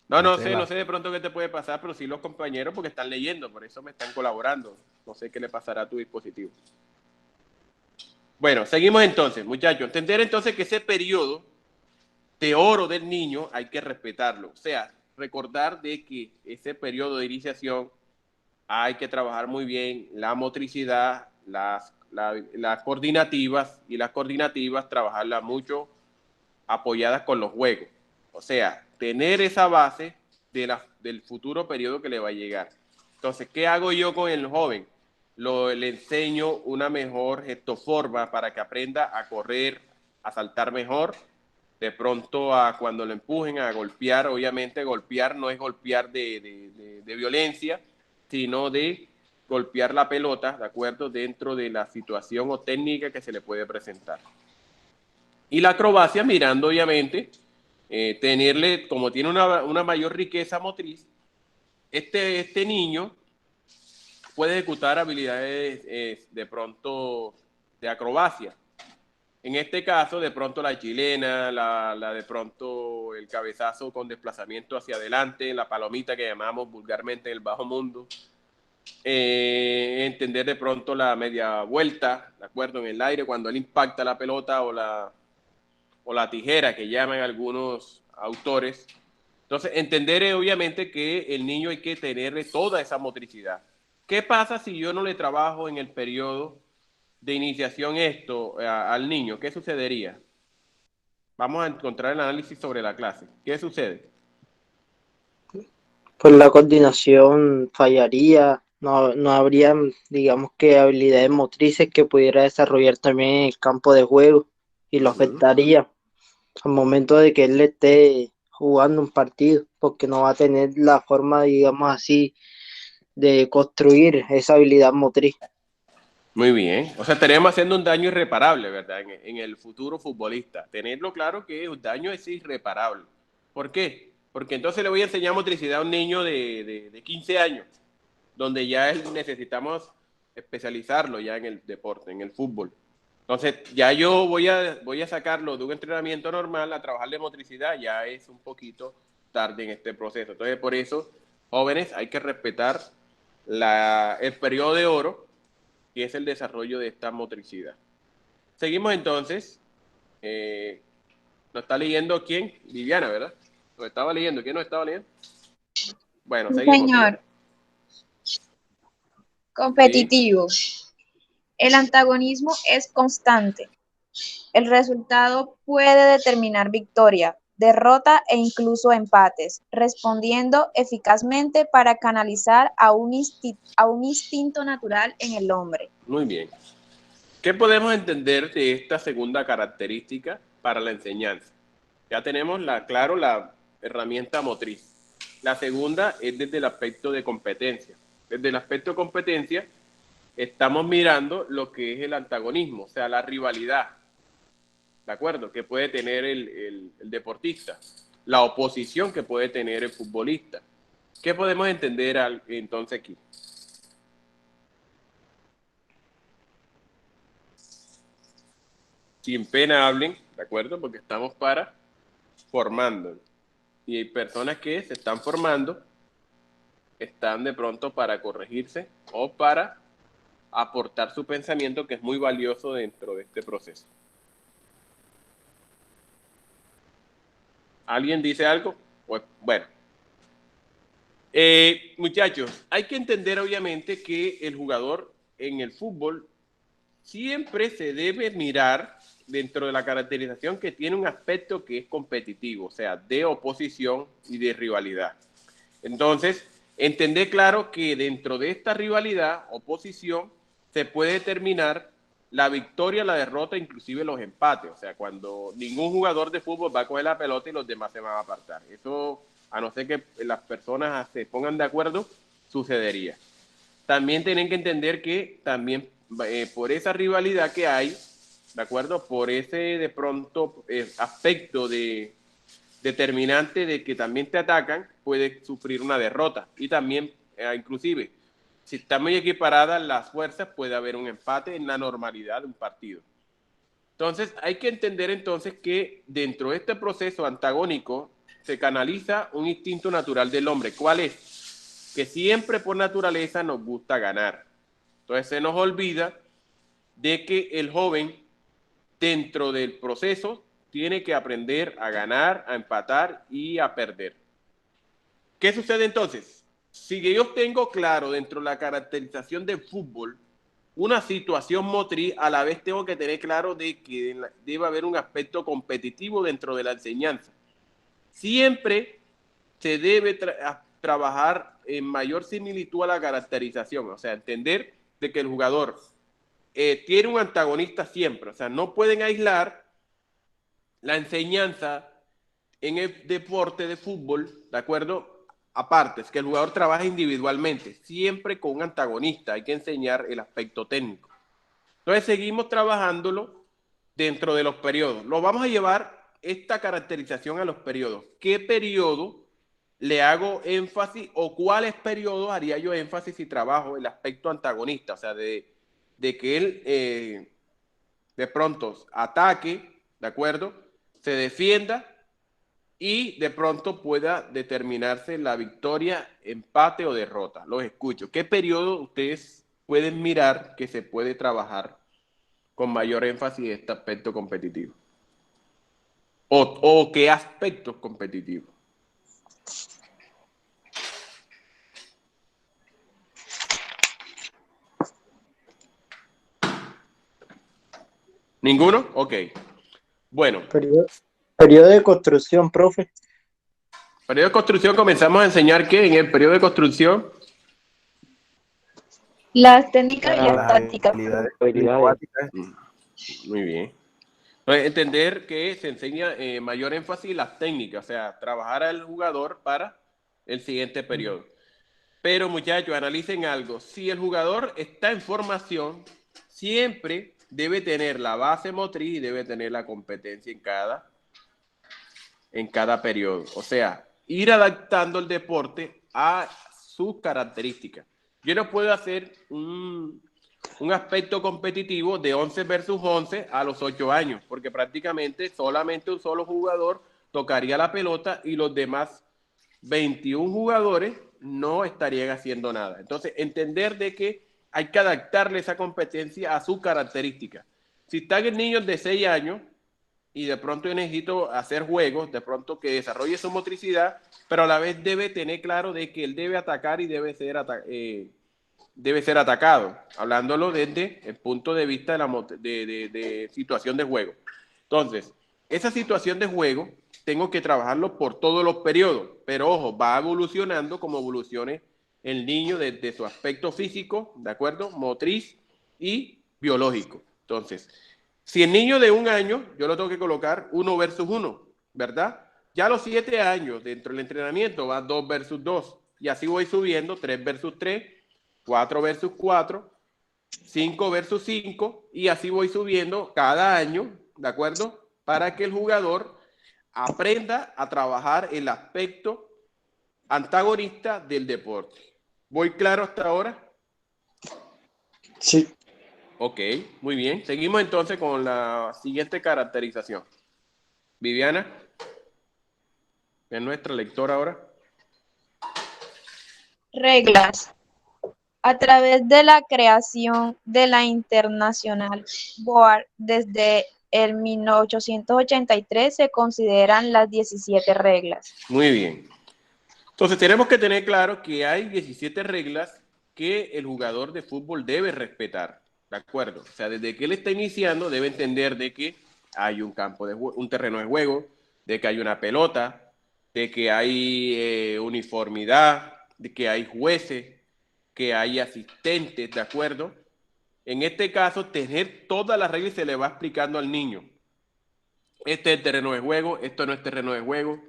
No sé de pronto qué te puede pasar, pero sí los compañeros porque están leyendo, por eso me están colaborando. No sé qué le pasará a tu dispositivo. Bueno, seguimos entonces, muchachos. Entender entonces que ese periodo de oro del niño hay que respetarlo. O sea, recordar de que ese periodo de iniciación hay que trabajar muy bien la motricidad, las coordinativas, y las coordinativas trabajarlas mucho apoyadas con los juegos. O sea, tener esa base del futuro periodo que le va a llegar. Entonces, ¿qué hago yo con el joven? Le enseño una mejor gestoforma para que aprenda a correr, a saltar mejor. De pronto, cuando lo empujen a golpear, obviamente golpear no es golpear de violencia, sino de golpear la pelota, ¿de acuerdo? Dentro de la situación o técnica que se le puede presentar. Y la acrobacia mirando, obviamente, tenerle, como tiene una mayor riqueza motriz, este niño puede ejecutar habilidades de pronto de acrobacia. En este caso, de pronto la chilena, de pronto el cabezazo con desplazamiento hacia adelante, la palomita que llamamos vulgarmente en el bajo mundo. Entender de pronto la media vuelta, ¿de acuerdo? En el aire, cuando él impacta la pelota o la tijera que llaman algunos autores. Entonces, entender obviamente que el niño hay que tenerle toda esa motricidad. ¿Qué pasa si yo no le trabajo en el periodo de iniciación esto al niño? ¿Qué sucedería? Vamos a encontrar el análisis sobre la clase. ¿Qué sucede? Pues la coordinación fallaría, no habría, digamos que habilidades motrices que pudiera desarrollar también en el campo de juego y lo afectaría al momento de que él esté jugando un partido, porque no va a tener la forma, digamos así, de construir esa habilidad motriz. Muy bien. O sea, estaremos haciendo un daño irreparable, ¿verdad? En el futuro futbolista. Tenerlo claro que un daño es irreparable. ¿Por qué? Porque entonces le voy a enseñar motricidad a un niño de 15 años, donde ya necesitamos especializarlo ya en el deporte, en el fútbol. Entonces, ya yo voy a sacarlo de un entrenamiento normal a trabajar de motricidad, ya es un poquito tarde en este proceso. Entonces, por eso, jóvenes, hay que respetar el periodo de oro, que es el desarrollo de esta motricidad. Seguimos entonces. ¿Nos está leyendo quién? Viviana, ¿verdad? Nos estaba leyendo. ¿Quién nos estaba leyendo? Bueno, Sí, seguimos, señor. Viviana. Competitivo. El antagonismo es constante. El resultado puede determinar victoria, derrota e incluso empates, respondiendo eficazmente para canalizar a un instinto natural en el hombre. Muy bien. ¿Qué podemos entender de esta segunda característica para la enseñanza? Ya tenemos claro la herramienta motriz. La segunda es desde el aspecto de competencia. Desde el aspecto de competencia estamos mirando lo que es el antagonismo, o sea, la rivalidad, ¿de acuerdo? Que puede tener el deportista, la oposición que puede tener el futbolista. ¿Qué podemos entender entonces aquí? Sin pena hablen, ¿de acuerdo? Porque estamos formando. Y hay personas que se están formando, están de pronto para corregirse o para aportar su pensamiento, que es muy valioso dentro de este proceso. ¿Alguien dice algo? Pues, bueno. Muchachos, hay que entender obviamente que el jugador en el fútbol siempre se debe mirar dentro de la caracterización que tiene un aspecto que es competitivo, o sea, de oposición y de rivalidad. Entonces, entender claro que dentro de esta rivalidad, oposición, se puede determinar la victoria, la derrota, inclusive los empates. O sea, cuando ningún jugador de fútbol va a coger la pelota y los demás se van a apartar. Eso a no ser que las personas se pongan de acuerdo, sucedería. También tienen que entender que también por esa rivalidad que hay, ¿de acuerdo? Por ese de pronto aspecto determinante de que también te atacan, puede sufrir una derrota. Y también, inclusive, si están muy equiparadas las fuerzas, puede haber un empate en la normalidad de un partido. Entonces, hay que entender entonces que dentro de este proceso antagónico se canaliza un instinto natural del hombre. ¿Cuál es? Que siempre por naturaleza nos gusta ganar. Entonces, se nos olvida de que el joven, dentro del proceso, tiene que aprender a ganar, a empatar y a perder. ¿Qué sucede entonces? Si yo tengo claro dentro de la caracterización del fútbol una situación motriz, a la vez tengo que tener claro de que debe haber un aspecto competitivo dentro de la enseñanza. Siempre se debe trabajar en mayor similitud a la caracterización, o sea, entender de que el jugador tiene un antagonista siempre, o sea, no pueden aislar la enseñanza en el deporte de fútbol, ¿de acuerdo? Aparte, es que el jugador trabaja individualmente, siempre con un antagonista, hay que enseñar el aspecto técnico. Entonces seguimos trabajándolo dentro de los periodos. Lo vamos a llevar esta caracterización a los periodos. ¿Qué periodo le hago énfasis o cuáles periodos haría yo énfasis si trabajo el aspecto antagonista? O sea, de que él de pronto ataque, ¿de acuerdo? Se defienda y de pronto pueda determinarse la victoria, empate o derrota. Los escucho. ¿Qué periodo ustedes pueden mirar que se puede trabajar con mayor énfasis este aspecto competitivo? ¿O qué aspectos competitivos? ¿Ninguno? Ok. Bueno. Periodo de construcción, profe. Periodo de construcción, comenzamos a enseñar que en el periodo de construcción Las técnicas y las tácticas. Muy bien. Entonces, entender que se enseña mayor énfasis en las técnicas, o sea, trabajar al jugador para el siguiente periodo. Pero muchachos, analicen algo. Si el jugador está en formación, siempre debe tener la base motriz y debe tener la competencia en cada periodo. O sea, ir adaptando el deporte a sus características. Yo no puedo hacer un aspecto competitivo de 11 versus 11 a los 8 años, porque prácticamente solamente un solo jugador tocaría la pelota y los demás 21 jugadores no estarían haciendo nada. Entonces, entender de que hay que adaptarle esa competencia a sus características. Si están en niños de 6 años y de pronto yo necesito hacer juegos, de pronto que desarrolle su motricidad, pero a la vez debe tener claro de que él debe atacar y debe ser atacado, hablándolo desde el punto de vista de situación de juego. Entonces, esa situación de juego tengo que trabajarlo por todos los periodos, pero ojo, va evolucionando como evolucione el niño desde su aspecto físico, ¿de acuerdo? Motriz y biológico. Entonces, si el niño de 1 año, yo lo tengo que colocar 1 versus 1, ¿verdad? Ya a los 7 años, dentro del entrenamiento, va 2 versus 2, y así voy subiendo 3 versus 3, 4 versus 4, 5 versus 5, y así voy subiendo cada año, ¿de acuerdo? Para que el jugador aprenda a trabajar el aspecto antagonista del deporte. ¿Voy claro hasta ahora? Sí. Ok, muy bien. Seguimos entonces con la siguiente caracterización. Viviana, es nuestra lectora ahora. Reglas. A través de la creación de la International Board desde el 1883 se consideran las 17 reglas. Muy bien. Entonces tenemos que tener claro que hay 17 reglas que el jugador de fútbol debe respetar, ¿de acuerdo? O sea, desde que él está iniciando debe entender de que hay un campo un terreno de juego, de que hay una pelota, de que hay uniformidad, de que hay jueces, que hay asistentes, ¿de acuerdo? En este caso, tener todas las reglas se le va explicando al niño. Este es el terreno de juego, esto no es terreno de juego.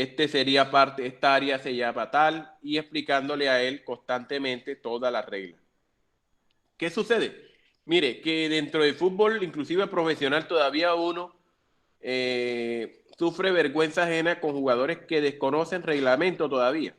esta área se llama tal, y explicándole a él constantemente todas las reglas. ¿Qué sucede? Mire, que dentro del fútbol, inclusive profesional, todavía uno sufre vergüenza ajena con jugadores que desconocen reglamento todavía,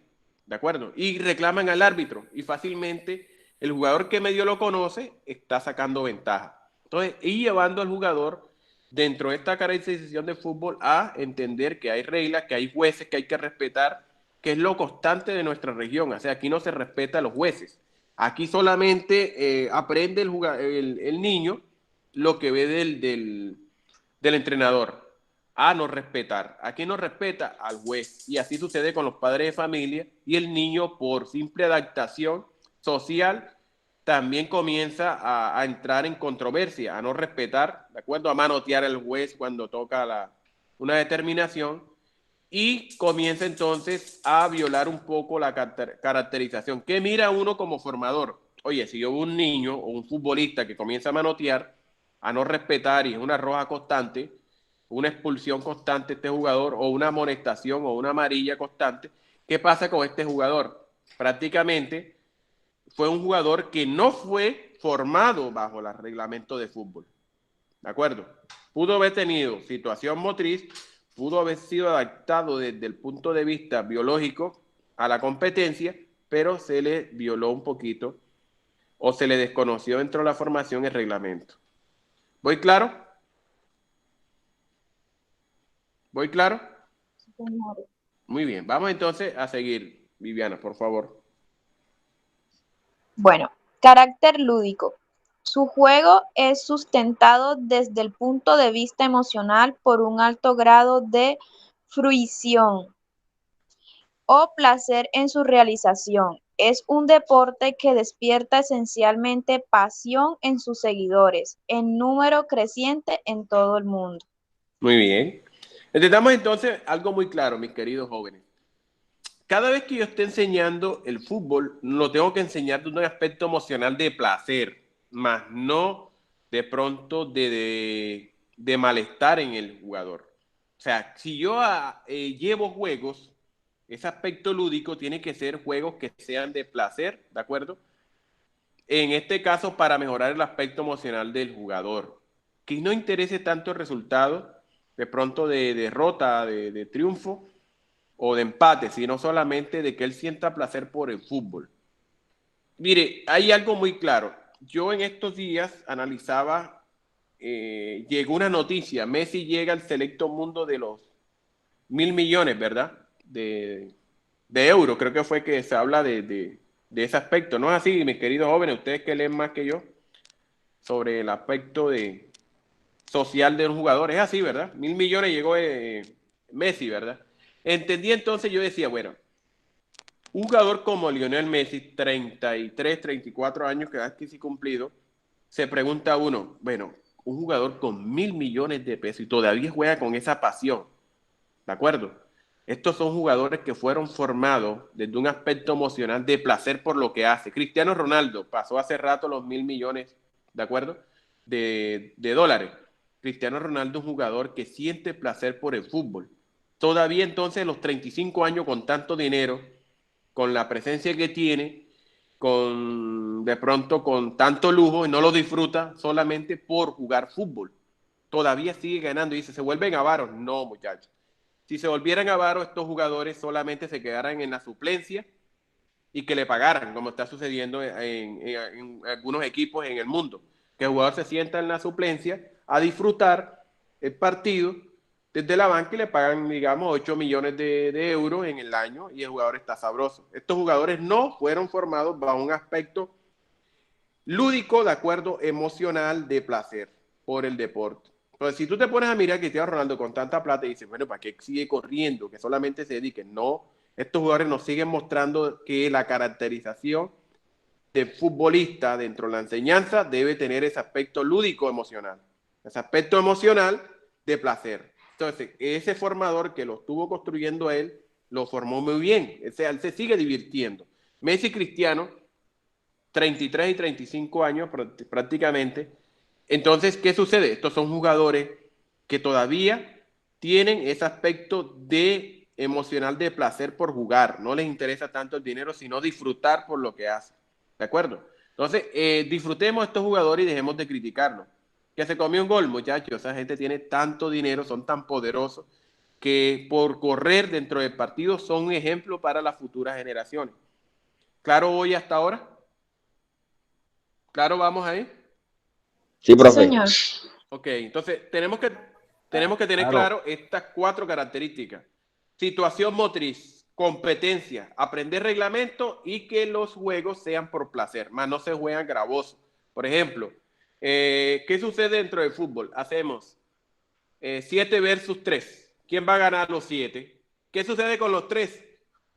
¿de acuerdo? Y reclaman al árbitro, y fácilmente el jugador que medio lo conoce está sacando ventaja. Entonces, y llevando al jugador dentro de esta caracterización de fútbol a entender que hay reglas, que hay jueces que hay que respetar, que es lo constante de nuestra región. O sea, aquí no se respeta a los jueces. Aquí solamente aprende el niño lo que ve del entrenador, a no respetar. Aquí no respeta al juez, y así sucede con los padres de familia, y el niño, por simple adaptación social, también comienza a entrar en controversia, a no respetar, ¿de acuerdo? A manotear al juez cuando toca una determinación, y comienza entonces a violar un poco la caracterización. ¿Qué mira uno como formador? Oye, si yo veo un niño o un futbolista que comienza a manotear, a no respetar, y es una roja constante, una expulsión constante este jugador, o una amonestación o una amarilla constante, ¿qué pasa con este jugador? Prácticamente fue un jugador que no fue formado bajo el reglamento de fútbol, ¿de acuerdo? Pudo haber tenido situación motriz, pudo haber sido adaptado desde el punto de vista biológico a la competencia, pero se le violó un poquito o se le desconoció dentro de la formación el reglamento. ¿Voy claro? ¿Voy claro? Muy bien, vamos entonces a seguir. Viviana, por favor. Bueno, carácter lúdico. Su juego es sustentado desde el punto de vista emocional por un alto grado de fruición o placer en su realización. Es un deporte que despierta esencialmente pasión en sus seguidores, en número creciente en todo el mundo. Muy bien. Entendamos entonces algo muy claro, mis queridos jóvenes. Cada vez que yo esté enseñando el fútbol, lo tengo que enseñar de un aspecto emocional de placer, más no de pronto de malestar en el jugador. O sea, si yo llevo juegos, ese aspecto lúdico tiene que ser juegos que sean de placer, ¿de acuerdo? En este caso, para mejorar el aspecto emocional del jugador. Que no interese tanto el resultado, de pronto de derrota, de triunfo o de empate, sino solamente de que él sienta placer por el fútbol. Mire, hay algo muy claro. Yo en estos días analizaba, llegó una noticia, Messi llega al selecto mundo de los 1.000 millones, ¿verdad? De euros, creo que fue que se habla de ese aspecto. ¿No es así, mis queridos jóvenes? Ustedes que leen más que yo sobre el aspecto social de un jugador. Es así, ¿verdad? 1.000 millones llegó Messi, ¿verdad? Entendí entonces, yo decía, bueno, un jugador como Lionel Messi, 33, 34 años que ha casi cumplido, se pregunta uno, bueno, un jugador con 1.000 millones de pesos y todavía juega con esa pasión, ¿de acuerdo? Estos son jugadores que fueron formados desde un aspecto emocional de placer por lo que hace. Cristiano Ronaldo pasó hace rato los 1.000 millones, ¿de acuerdo? De dólares. Cristiano Ronaldo es un jugador que siente placer por el fútbol. Todavía entonces, a los 35 años, con tanto dinero, con la presencia que tiene, de pronto con tanto lujo, y no lo disfruta solamente por jugar fútbol. Todavía sigue ganando y dice, ¿se vuelven avaros? No, muchachos. Si se volvieran avaros, estos jugadores solamente se quedaran en la suplencia y que le pagaran, como está sucediendo en algunos equipos en el mundo, que el jugador se sienta en la suplencia a disfrutar el partido desde la banca y le pagan, digamos, 8 millones de euros en el año y el jugador está sabroso. Estos jugadores no fueron formados bajo un aspecto lúdico, de acuerdo, emocional, de placer por el deporte. Entonces, si tú te pones a mirar a Cristiano Ronaldo con tanta plata y dices, bueno, ¿para qué sigue corriendo? Que solamente se dedique. No, estos jugadores nos siguen mostrando que la caracterización de futbolista dentro de la enseñanza debe tener ese aspecto lúdico emocional, ese aspecto emocional de placer. Entonces, ese formador que lo estuvo construyendo él, lo formó muy bien. Él se sigue divirtiendo. Messi y Cristiano, 33 y 35 años prácticamente. Entonces, ¿qué sucede? Estos son jugadores que todavía tienen ese aspecto de emocional de placer por jugar. No les interesa tanto el dinero, sino disfrutar por lo que hacen. ¿De acuerdo? Entonces, disfrutemos a estos jugadores y dejemos de criticarlos. Que se comió un gol, muchachos. Esa gente tiene tanto dinero, son tan poderosos, que por correr dentro del partido son un ejemplo para las futuras generaciones. ¿Claro hoy hasta ahora? ¿Claro vamos ahí? Sí, Sí, profe. señor. Ok, entonces tenemos que tener Claro. claro estas 4 características. Situación motriz, competencia, aprender reglamento y que los juegos sean por placer, más no se juegan gravosos. Por ejemplo, ¿qué sucede dentro del fútbol? Hacemos 7 versus 3. ¿Quién va a ganar los 7? ¿Qué sucede con los 3?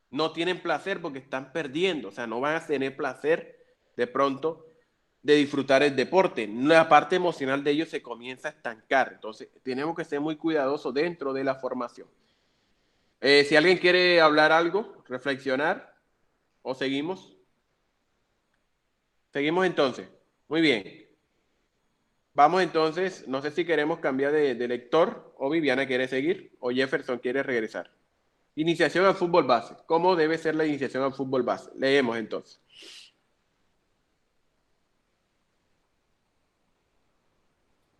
No tienen placer porque están perdiendo, o sea, no van a tener placer de pronto de disfrutar el deporte. La parte emocional de ellos se comienza a estancar. Entonces, tenemos que ser muy cuidadosos dentro de la formación. Si alguien quiere hablar algo, reflexionar, o seguimos. Seguimos entonces. Muy bien. Vamos entonces, no sé si queremos cambiar de lector, o Viviana quiere seguir, o Jefferson quiere regresar. Iniciación al fútbol base. ¿Cómo debe ser la iniciación al fútbol base? Leemos entonces.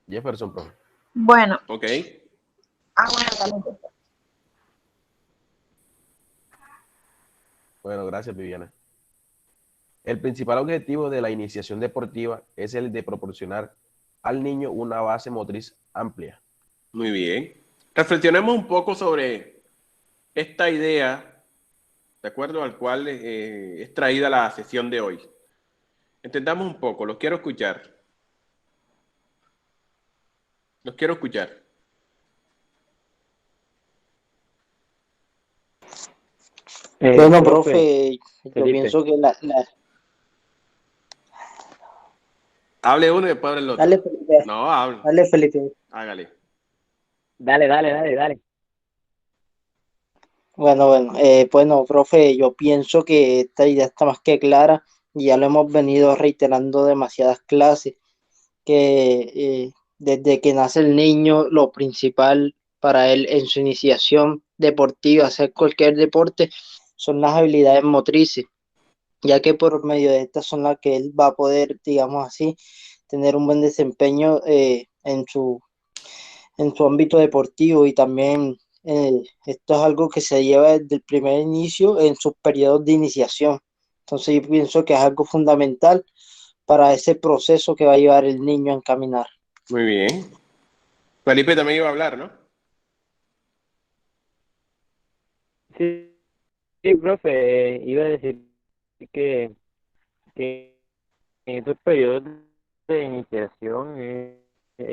Jefferson, profe. Bueno, Ok. bueno, dale. Bueno, gracias, Viviana. El principal objetivo de la iniciación deportiva es el de proporcionar al niño una base motriz amplia. Muy bien. Reflexionemos un poco sobre esta idea, de acuerdo al cual es traída la sesión de hoy. Entendamos un poco, los quiero escuchar. Los quiero escuchar. Bueno, Profe, profe, yo Felipe. pienso que Hable uno y después hable el otro. Dale, Felipe. No, hable. Dale, Felipe. Hágale. Dale. Bueno, profe, yo pienso que esta idea está más que clara y ya lo hemos venido reiterando demasiadas clases, que desde que nace el niño, lo principal para él en su iniciación deportiva, hacer cualquier deporte, son las habilidades motrices, ya que por medio de estas son las que él va a poder, digamos así, tener un buen desempeño en su ámbito deportivo y también esto es algo que se lleva desde el primer inicio en sus periodos de iniciación. Entonces yo pienso que es algo fundamental para ese proceso que va a llevar el niño a encaminar. Muy bien. Felipe también iba a hablar, ¿no? Sí, profe, iba a decir que en estos periodos de iniciación es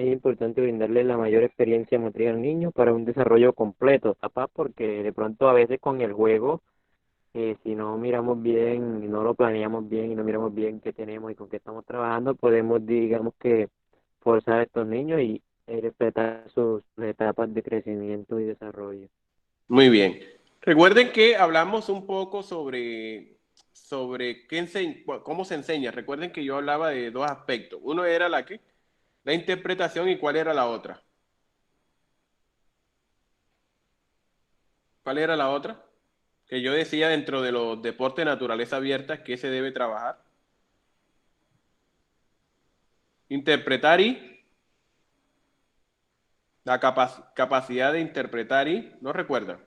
importante brindarle la mayor experiencia motriz al niño para un desarrollo completo, capaz, porque de pronto a veces con el juego, si no miramos bien, y no lo planeamos bien y no miramos bien qué tenemos y con qué estamos trabajando, podemos, digamos que, forzar a estos niños y respetar sus etapas de crecimiento y desarrollo. Muy bien. Recuerden que hablamos un poco sobre cómo se enseña. Recuerden que yo hablaba de 2 aspectos. Uno era la interpretación, y cuál era la otra. ¿Cuál era la otra? Que yo decía dentro de los deportes de naturaleza abierta que se debe trabajar. Interpretar y la capacidad de interpretar y, ¿no recuerdan?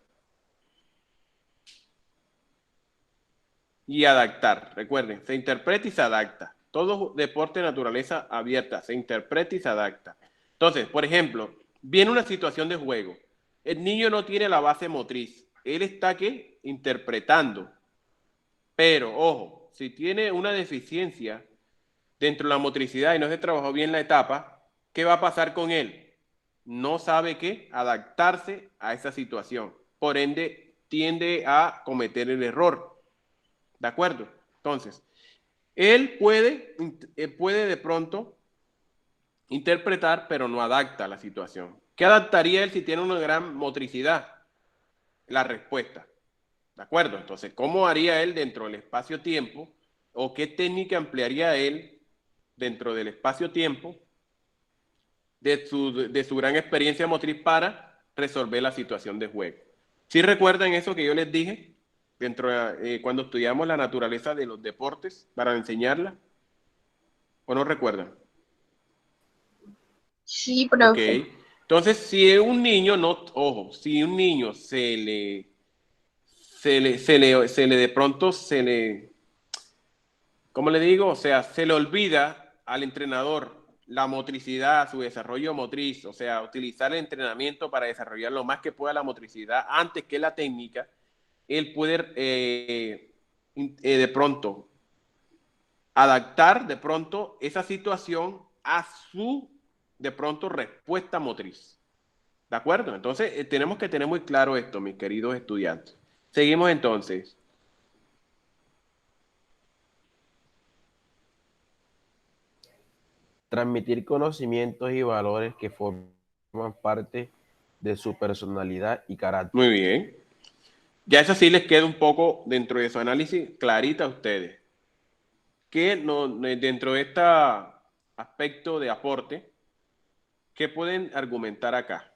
Y adaptar. Recuerden, se interpreta y se adapta. Todo deporte de naturaleza abierta se interpreta y se adapta. Entonces, por ejemplo, viene una situación de juego. El niño no tiene la base motriz. Él está ¿qué? Interpretando. Pero, ojo, si tiene una deficiencia dentro de la motricidad y no se trabajó bien la etapa, ¿qué va a pasar con él? No sabe qué adaptarse a esa situación. Por ende, tiende a cometer el error. ¿De acuerdo? Entonces, él puede de pronto interpretar, pero no adapta a la situación. ¿Qué adaptaría él si tiene una gran motricidad? La respuesta. ¿De acuerdo? Entonces, ¿cómo haría él dentro del espacio-tiempo? ¿O qué técnica emplearía él dentro del espacio-tiempo de su gran experiencia motriz para resolver la situación de juego? ¿Sí recuerdan eso que yo les dije cuando estudiamos la naturaleza de los deportes para enseñarla? ¿O no recuerdan? Sí, Ok. profe. Entonces, si un niño si un niño de pronto ¿cómo le digo? O sea, se le olvida al entrenador la motricidad, su desarrollo motriz, o sea, utilizar el entrenamiento para desarrollar lo más que pueda la motricidad antes que la técnica, él puede de pronto adaptar de pronto esa situación a su de pronto respuesta motriz. ¿De acuerdo? Entonces, tenemos que tener muy claro esto, mis queridos estudiantes. Seguimos entonces. Transmitir conocimientos y valores que forman parte de su personalidad y carácter. Muy bien. Ya eso sí les queda un poco dentro de su análisis clarita a ustedes. Que no, dentro de este aspecto de aporte, ¿qué pueden argumentar acá?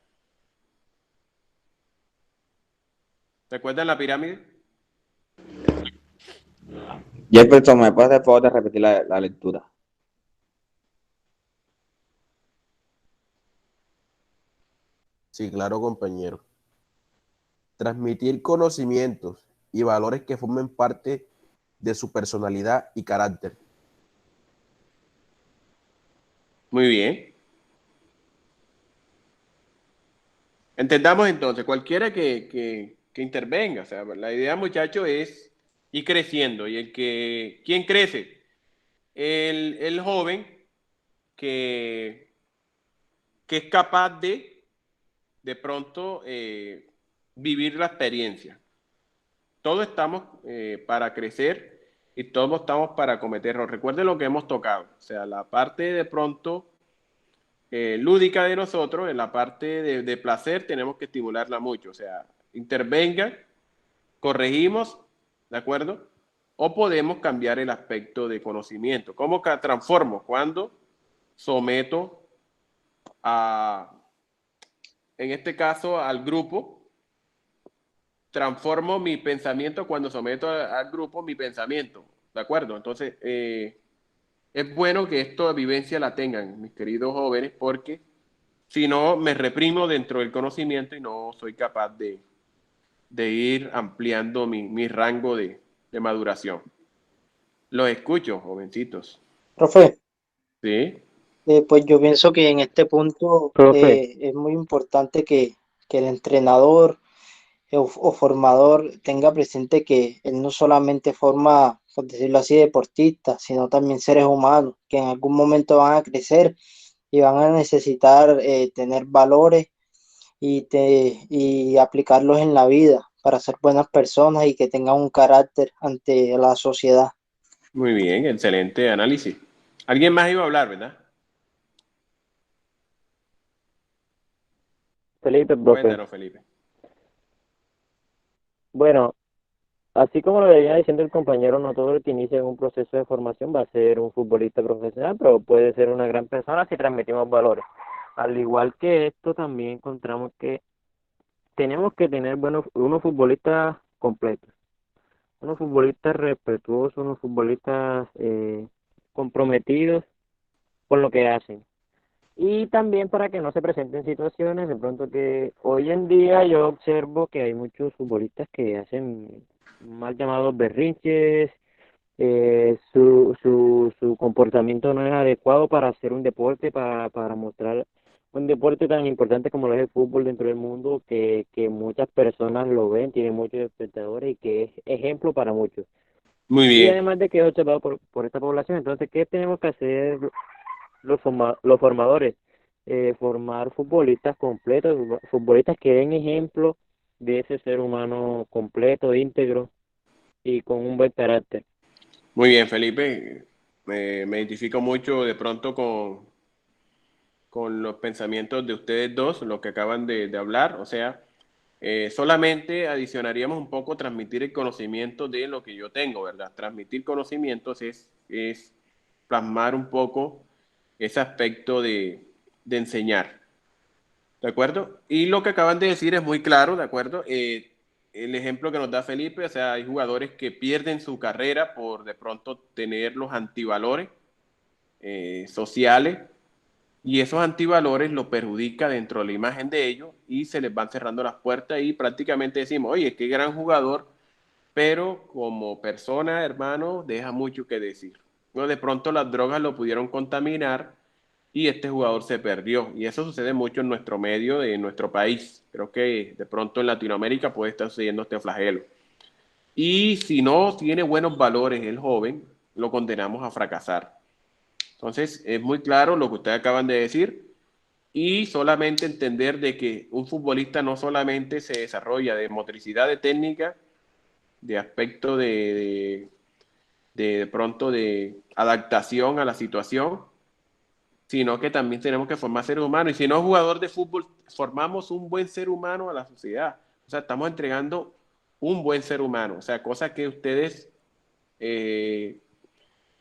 ¿Recuerdan la pirámide? Jefferson, ¿me puedes hacer favor de repetir la lectura? Sí, claro, compañero. Transmitir conocimientos y valores que formen parte de su personalidad y carácter. Muy bien. Entendamos entonces, cualquiera que intervenga, o sea, la idea, muchachos, es ir creciendo. Y ¿quién crece? El joven que, que es capaz de pronto, vivir la experiencia. Todos estamos para crecer y todos estamos para cometer errores. Recuerden lo que hemos tocado, o sea, la parte de pronto lúdica de nosotros, en la parte de placer, tenemos que estimularla mucho, o sea, intervengan, corregimos, ¿de acuerdo? O podemos cambiar el aspecto de conocimiento. ¿Cómo transformo? Cuando someto en este caso, al grupo, transformo mi pensamiento cuando someto al grupo mi pensamiento, ¿de acuerdo? Entonces, es bueno que esta vivencia la tengan, mis queridos jóvenes, porque si no, me reprimo dentro del conocimiento y no soy capaz de ir ampliando mi rango de maduración. Los escucho, jovencitos. Profe, ¿Sí? pues yo pienso que en este punto Profe, es muy importante que el entrenador o formador tenga presente que él no solamente forma, por decirlo así, deportistas, sino también seres humanos que en algún momento van a crecer y van a necesitar tener valores y aplicarlos en la vida para ser buenas personas y que tengan un carácter ante la sociedad. Muy bien, excelente análisis. ¿Alguien más iba a hablar, verdad? Felipe, profe. Cuéntanos, Felipe. Bueno, así como lo venía diciendo el compañero, no todo el que inicia en un proceso de formación va a ser un futbolista profesional, pero puede ser una gran persona si transmitimos valores. Al igual que esto, también encontramos que tenemos que tener unos futbolistas completos, unos futbolistas respetuosos, unos futbolistas comprometidos con lo que hacen. Y también para que no se presenten situaciones, de pronto que hoy en día yo observo que hay muchos futbolistas que hacen mal llamados berrinches, su comportamiento no es adecuado para hacer un deporte, para mostrar un deporte tan importante como lo es el fútbol dentro del mundo, que muchas personas lo ven, tiene muchos espectadores y que es ejemplo para muchos. Muy Y bien. además de que es observado por esta población, entonces, ¿qué tenemos que hacer los formadores? Formar futbolistas completos, futbolistas que den ejemplo de ese ser humano completo, íntegro y con un buen carácter. Muy bien, Felipe. Me identifico mucho de pronto con los pensamientos de ustedes dos, lo que acaban de hablar. O sea, solamente adicionaríamos un poco transmitir el conocimiento de lo que yo tengo, ¿verdad? Transmitir conocimientos es plasmar un poco ese aspecto de enseñar, ¿de acuerdo? Y lo que acaban de decir es muy claro, ¿de acuerdo? el ejemplo que nos da Felipe, o sea, hay jugadores que pierden su carrera por de pronto tener los antivalores sociales, y esos antivalores lo perjudica dentro de la imagen de ellos y se les van cerrando las puertas y prácticamente decimos, oye, qué gran jugador, pero como persona, hermano, deja mucho que decir. No, de pronto las drogas lo pudieron contaminar y este jugador se perdió. Y eso sucede mucho en nuestro medio, en nuestro país. Creo que de pronto en Latinoamérica puede estar sucediendo este flagelo. Y si no tiene buenos valores el joven, lo condenamos a fracasar. Entonces, es muy claro lo que ustedes acaban de decir y solamente entender de que un futbolista no solamente se desarrolla de motricidad, de técnica, de aspecto de pronto de adaptación a la situación, sino que también tenemos que formar seres humanos. Y si no es jugador de fútbol, formamos un buen ser humano a la sociedad. O sea, estamos entregando un buen ser humano. O sea, cosas que ustedes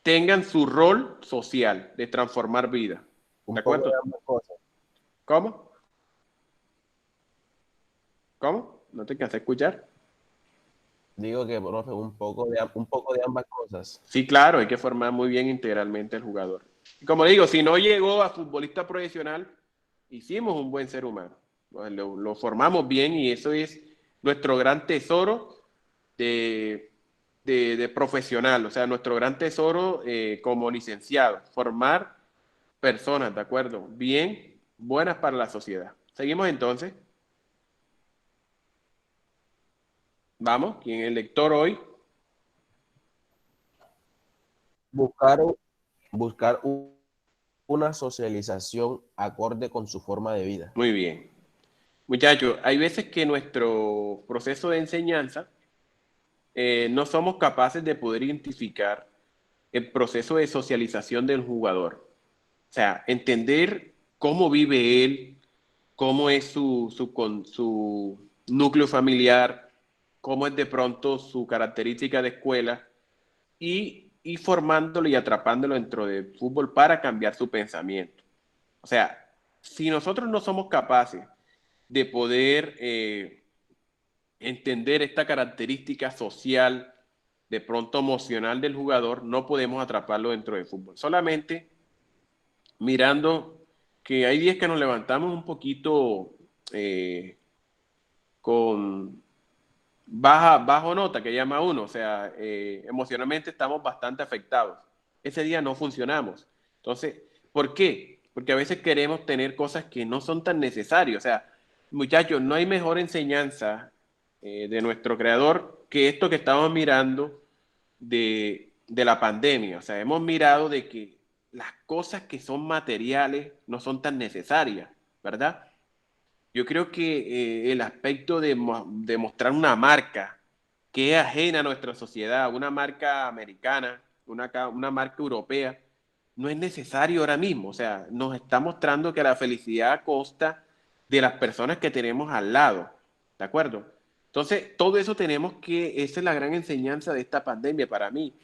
tengan su rol social de transformar vidas. ¿De acuerdo? ¿Cómo? ¿Cómo? ¿No te cansé de escuchar? Digo que, profe, un poco de ambas cosas. Sí, claro, hay que formar muy bien integralmente al jugador. Y como digo, si no llegó a futbolista profesional, hicimos un buen ser humano. Lo formamos bien y eso es nuestro gran tesoro de profesional, o sea, nuestro gran tesoro como licenciado, formar personas, ¿de acuerdo? Bien, buenas para la sociedad. Seguimos entonces. Vamos, ¿quién es el lector hoy? Buscar una socialización acorde con su forma de vida. Muy bien. Muchachos, hay veces que nuestro proceso de enseñanza no somos capaces de poder identificar el proceso de socialización del jugador. O sea, entender cómo vive él, cómo es su núcleo familiar, cómo es de pronto su característica de escuela y formándolo y atrapándolo dentro del fútbol para cambiar su pensamiento. O sea, si nosotros no somos capaces de poder entender esta característica social, de pronto emocional del jugador, no podemos atraparlo dentro del fútbol. Solamente mirando que hay días que nos levantamos un poquito con bajo nota, que llama uno, o sea, emocionalmente estamos bastante afectados. Ese día no funcionamos. Entonces, ¿por qué? Porque a veces queremos tener cosas que no son tan necesarias. O sea, muchachos, no hay mejor enseñanza de nuestro creador que esto que estamos mirando de la pandemia. O sea, hemos mirado de que las cosas que son materiales no son tan necesarias, ¿verdad? Yo creo que el aspecto de mostrar una marca que es ajena a nuestra sociedad, una marca americana, una marca europea, no es necesario ahora mismo. O sea, nos está mostrando que la felicidad consta de las personas que tenemos al lado, ¿de acuerdo? Entonces, todo eso esa es la gran enseñanza de esta pandemia para mí.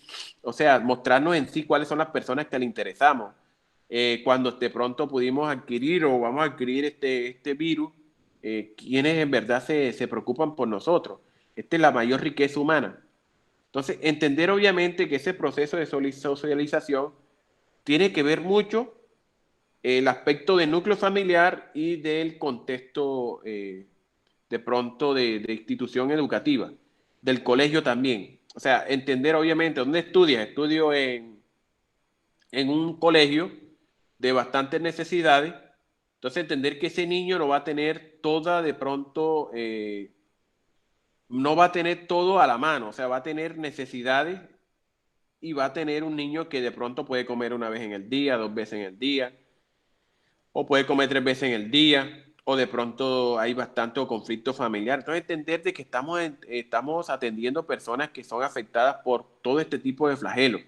O sea, mostrarnos en sí cuáles son las personas que le interesamos. Cuando de pronto pudimos adquirir o vamos a adquirir este virus, quienes en verdad se preocupan por nosotros. Esta es la mayor riqueza humana. Entonces, entender obviamente que ese proceso de socialización tiene que ver mucho el aspecto del núcleo familiar y del contexto de pronto de institución educativa, del colegio también. O sea, entender obviamente dónde estudias. Estudio en un colegio de bastantes necesidades. Entonces, entender que ese niño no va a tener toda de pronto, no va a tener todo a la mano, o sea, va a tener necesidades y va a tener un niño que de pronto puede comer una vez en el día, 2 veces en el día, o puede comer 3 veces en el día, o de pronto hay bastante conflicto familiar. Entonces, entender de que estamos atendiendo personas que son afectadas por todo este tipo de flagelos.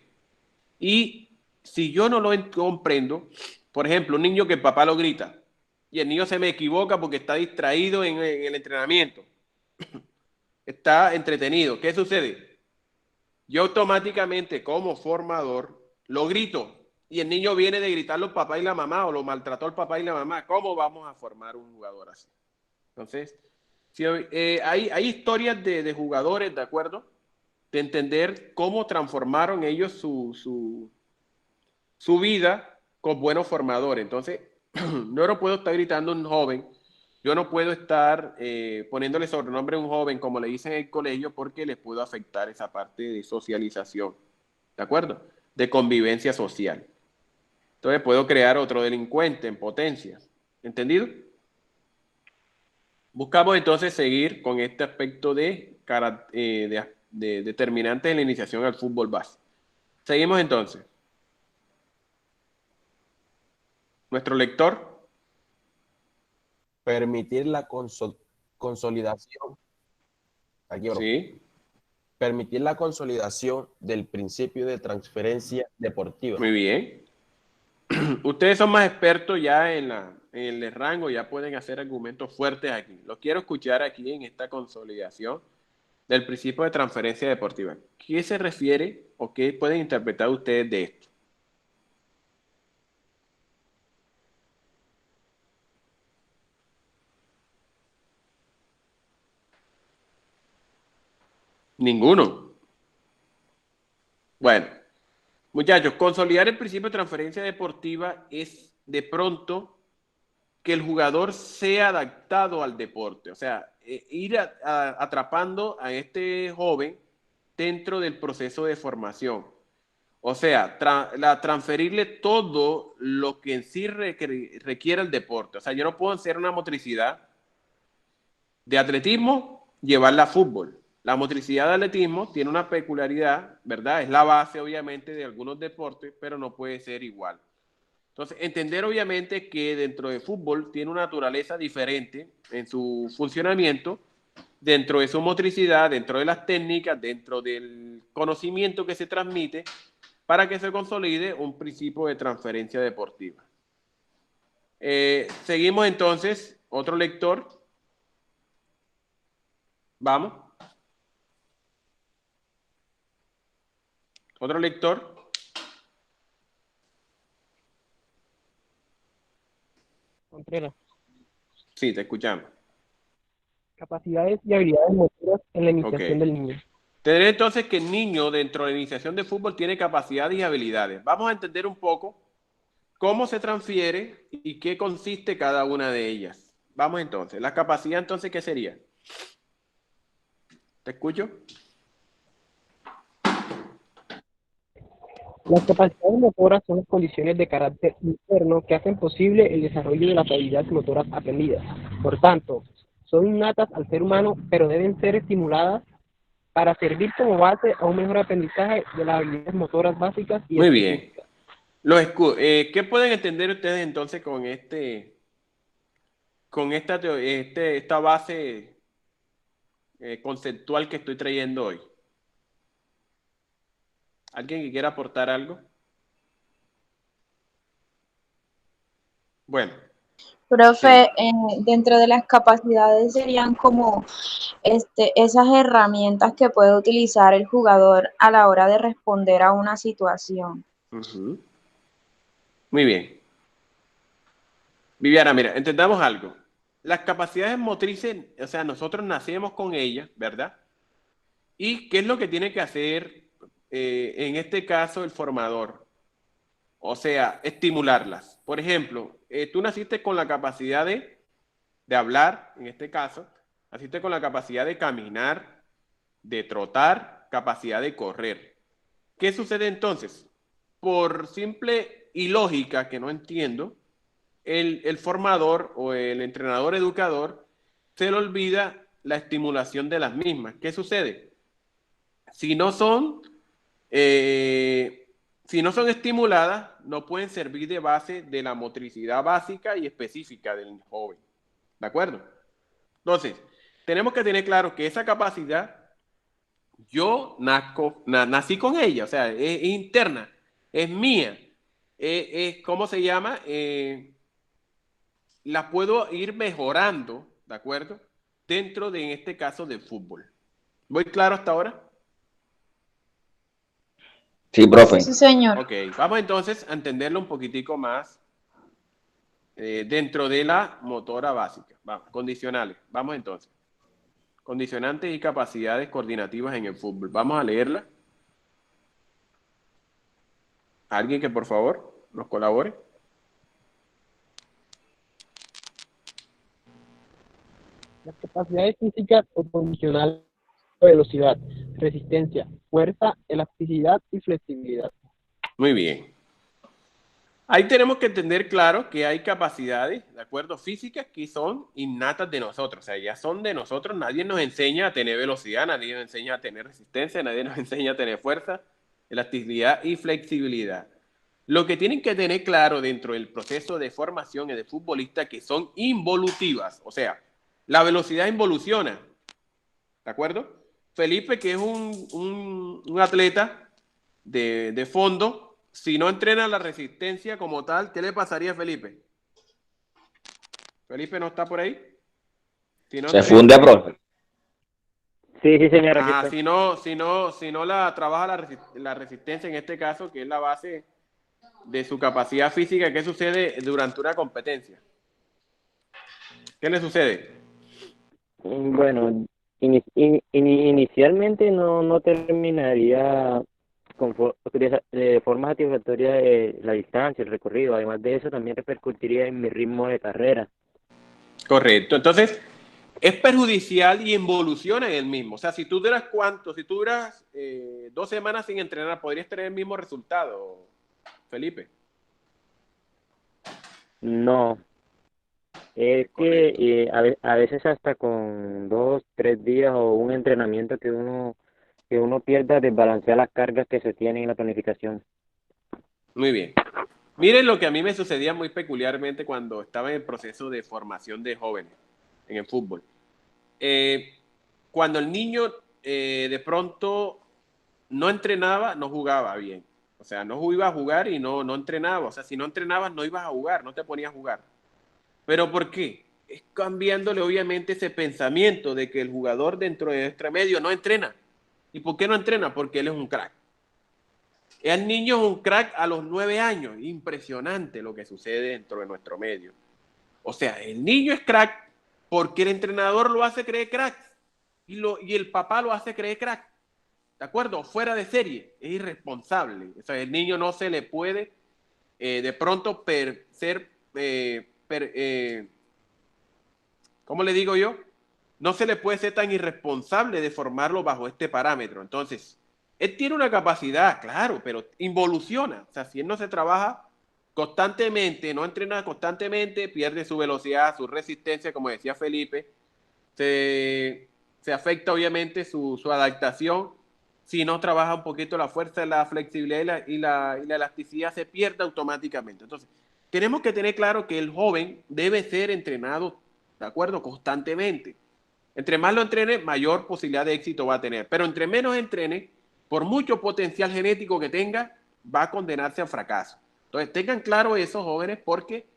Y si yo no lo comprendo, por ejemplo, un niño que el papá lo grita y el niño se me equivoca porque está distraído en el entrenamiento, está entretenido, ¿qué sucede? Yo automáticamente como formador lo grito y el niño viene de gritar los papás y la mamá o lo maltrató el papá y la mamá. ¿Cómo vamos a formar un jugador así? Entonces, Sí, hay historias de jugadores, ¿de acuerdo? De entender cómo transformaron ellos su vida con buenos formadores. Entonces, yo no puedo estar gritando a un joven, yo no puedo estar poniéndole sobrenombre a un joven como le dicen en el colegio porque les puedo afectar esa parte de socialización, ¿de acuerdo? De convivencia social. Entonces puedo crear otro delincuente en potencia. ¿Entendido? Buscamos entonces seguir con este aspecto de determinantes en la iniciación al fútbol base. Seguimos entonces. Nuestro lector. Permitir la consolidación. Aquí, bro. Sí. Permitir la consolidación del principio de transferencia deportiva. Muy bien. Ustedes son más expertos ya en el rango, ya pueden hacer argumentos fuertes aquí. Los quiero escuchar aquí en esta consolidación del principio de transferencia deportiva. ¿Qué se refiere o qué pueden interpretar ustedes de esto? Ninguno. Bueno, muchachos, consolidar el principio de transferencia deportiva es de pronto que el jugador sea adaptado al deporte, o sea, ir atrapando a este joven dentro del proceso de formación. O sea, transferirle todo lo que en sí requiere el deporte. O sea, yo no puedo hacer una motricidad de atletismo, llevarla a fútbol. La motricidad de atletismo tiene una peculiaridad, ¿verdad? Es la base, obviamente, de algunos deportes, pero no puede ser igual. Entonces, entender obviamente que dentro de fútbol tiene una naturaleza diferente en su funcionamiento, dentro de su motricidad, dentro de las técnicas, dentro del conocimiento que se transmite, para que se consolide un principio de transferencia deportiva. Seguimos entonces, otro lector. Vamos. Otro lector. Contreras. Sí, te escuchamos. Capacidades y habilidades motoras en la iniciación del niño. Tener entonces que el niño dentro de la iniciación de fútbol tiene capacidades y habilidades. Vamos a entender un poco cómo se transfiere y qué consiste cada una de ellas. Vamos entonces. La capacidad entonces, ¿qué sería? ¿Te escucho? Las capacidades motoras son las condiciones de carácter interno que hacen posible el desarrollo de las habilidades motoras aprendidas. Por tanto, son innatas al ser humano, pero deben ser estimuladas para servir como base a un mejor aprendizaje de las habilidades motoras básicas y muy bien. específicas. ¿Qué pueden entender ustedes entonces con esta base conceptual que estoy trayendo hoy? ¿Alguien que quiera aportar algo? Bueno. Profe, sí. Dentro de las capacidades serían como esas herramientas que puede utilizar el jugador a la hora de responder a una situación. Uh-huh. Muy bien. Viviana, mira, entendamos algo. Las capacidades motrices, o sea, nosotros nacemos con ellas, ¿verdad? ¿Y qué es lo que tiene que hacer, en este caso, el formador? O sea, estimularlas. Por ejemplo, tú naciste con la capacidad de hablar, en este caso, naciste con la capacidad de caminar, de trotar, capacidad de correr. ¿Qué sucede entonces? Por simple ilógica que no entiendo, el formador o el entrenador educador se le olvida la estimulación de las mismas. ¿Qué sucede? Si no son estimuladas, no pueden servir de base de la motricidad básica y específica del joven. ¿De acuerdo? Entonces, tenemos que tener claro que esa capacidad, yo nací con ella, o sea, es interna, es mía. ¿Cómo se llama? La puedo ir mejorando, ¿de acuerdo? Dentro de, en este caso, del fútbol. ¿Voy claro hasta ahora? Sí, profe. Sí, señor. Ok, vamos entonces a entenderlo un poquitico más dentro de la motora básica. Vamos, condicionales. Vamos entonces. condicionantes y capacidades coordinativas en el fútbol. Vamos a leerla. ¿Alguien que por favor nos colabore? Las capacidades físicas o condicionales: velocidad, resistencia, fuerza, elasticidad y flexibilidad. Muy bien. Ahí tenemos que entender claro que hay capacidades, ¿de acuerdo? Físicas que son innatas de nosotros, o sea, ya son de nosotros. Nadie nos enseña a tener velocidad, nadie nos enseña a tener resistencia, nadie nos enseña a tener fuerza, elasticidad y flexibilidad. Lo que tienen que tener claro dentro del proceso de formación de futbolista que son involutivas, o sea, la velocidad involuciona, ¿de acuerdo? Felipe, que es un atleta de fondo, si no entrena la resistencia como tal, ¿qué le pasaría a Felipe? ¿Felipe no está por ahí? Si no Se entrena, funde, profe. Sí, sí, señor, aquí ajá, estoy. si no la trabaja la resistencia en este caso, que es la base de su capacidad física, ¿qué sucede durante una competencia? ¿Qué le sucede? Bueno, inicialmente no terminaría de forma satisfactoria la distancia, el recorrido. Además de eso, también repercutiría en mi ritmo de carrera. Correcto. Entonces, es perjudicial y involuciona en el mismo. O sea, si tú duras 2 semanas sin entrenar, podrías tener el mismo resultado, Felipe. No, es Correcto. que a veces hasta con 2, 3 días o un entrenamiento que uno pierda, desbalancea las cargas que se tienen en la planificación. Muy bien. Miren lo que a mí me sucedía muy peculiarmente cuando estaba en el proceso de formación de jóvenes en el fútbol. Cuando el niño de pronto no entrenaba, no jugaba bien. O sea, no iba a jugar y no entrenaba. O sea, si no entrenabas, no ibas a jugar, no te ponías a jugar. ¿Pero por qué? Es cambiándole obviamente ese pensamiento de que el jugador dentro de nuestro medio no entrena. ¿Y por qué no entrena? Porque él es un crack. El niño es un crack a los 9 años. Impresionante lo que sucede dentro de nuestro medio. O sea, el niño es crack porque el entrenador lo hace creer crack y el papá lo hace creer crack. ¿De acuerdo? Fuera de serie. Es irresponsable. O sea, el niño no se le puede de pronto ¿cómo le digo yo? No se le puede ser tan irresponsable de formarlo bajo este parámetro. Entonces, él tiene una capacidad, claro, pero involuciona. O sea, si él no se trabaja constantemente, no entrena constantemente, pierde su velocidad, su resistencia, como decía Felipe, se afecta obviamente su adaptación. Si no trabaja un poquito la fuerza, la flexibilidad y la elasticidad, se pierde automáticamente. Entonces, tenemos que tener claro que el joven debe ser entrenado, ¿de acuerdo? Constantemente. Entre más lo entrene, mayor posibilidad de éxito va a tener. Pero entre menos entrene, por mucho potencial genético que tenga, va a condenarse al fracaso. Entonces, tengan claro eso, jóvenes, porque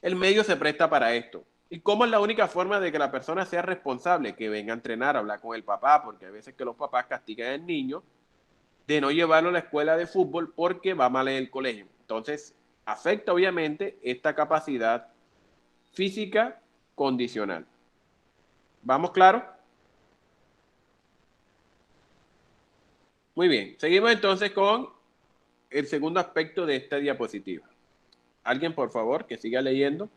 el medio se presta para esto. ¿Y cómo es la única forma de que la persona sea responsable? Que venga a entrenar, a hablar con el papá, porque a veces que los papás castigan al niño de no llevarlo a la escuela de fútbol porque va mal en el colegio. Entonces, afecta obviamente esta capacidad física condicional. ¿Vamos claro? Muy bien. Seguimos entonces con el segundo aspecto de esta diapositiva. Alguien, por favor, que siga leyendo.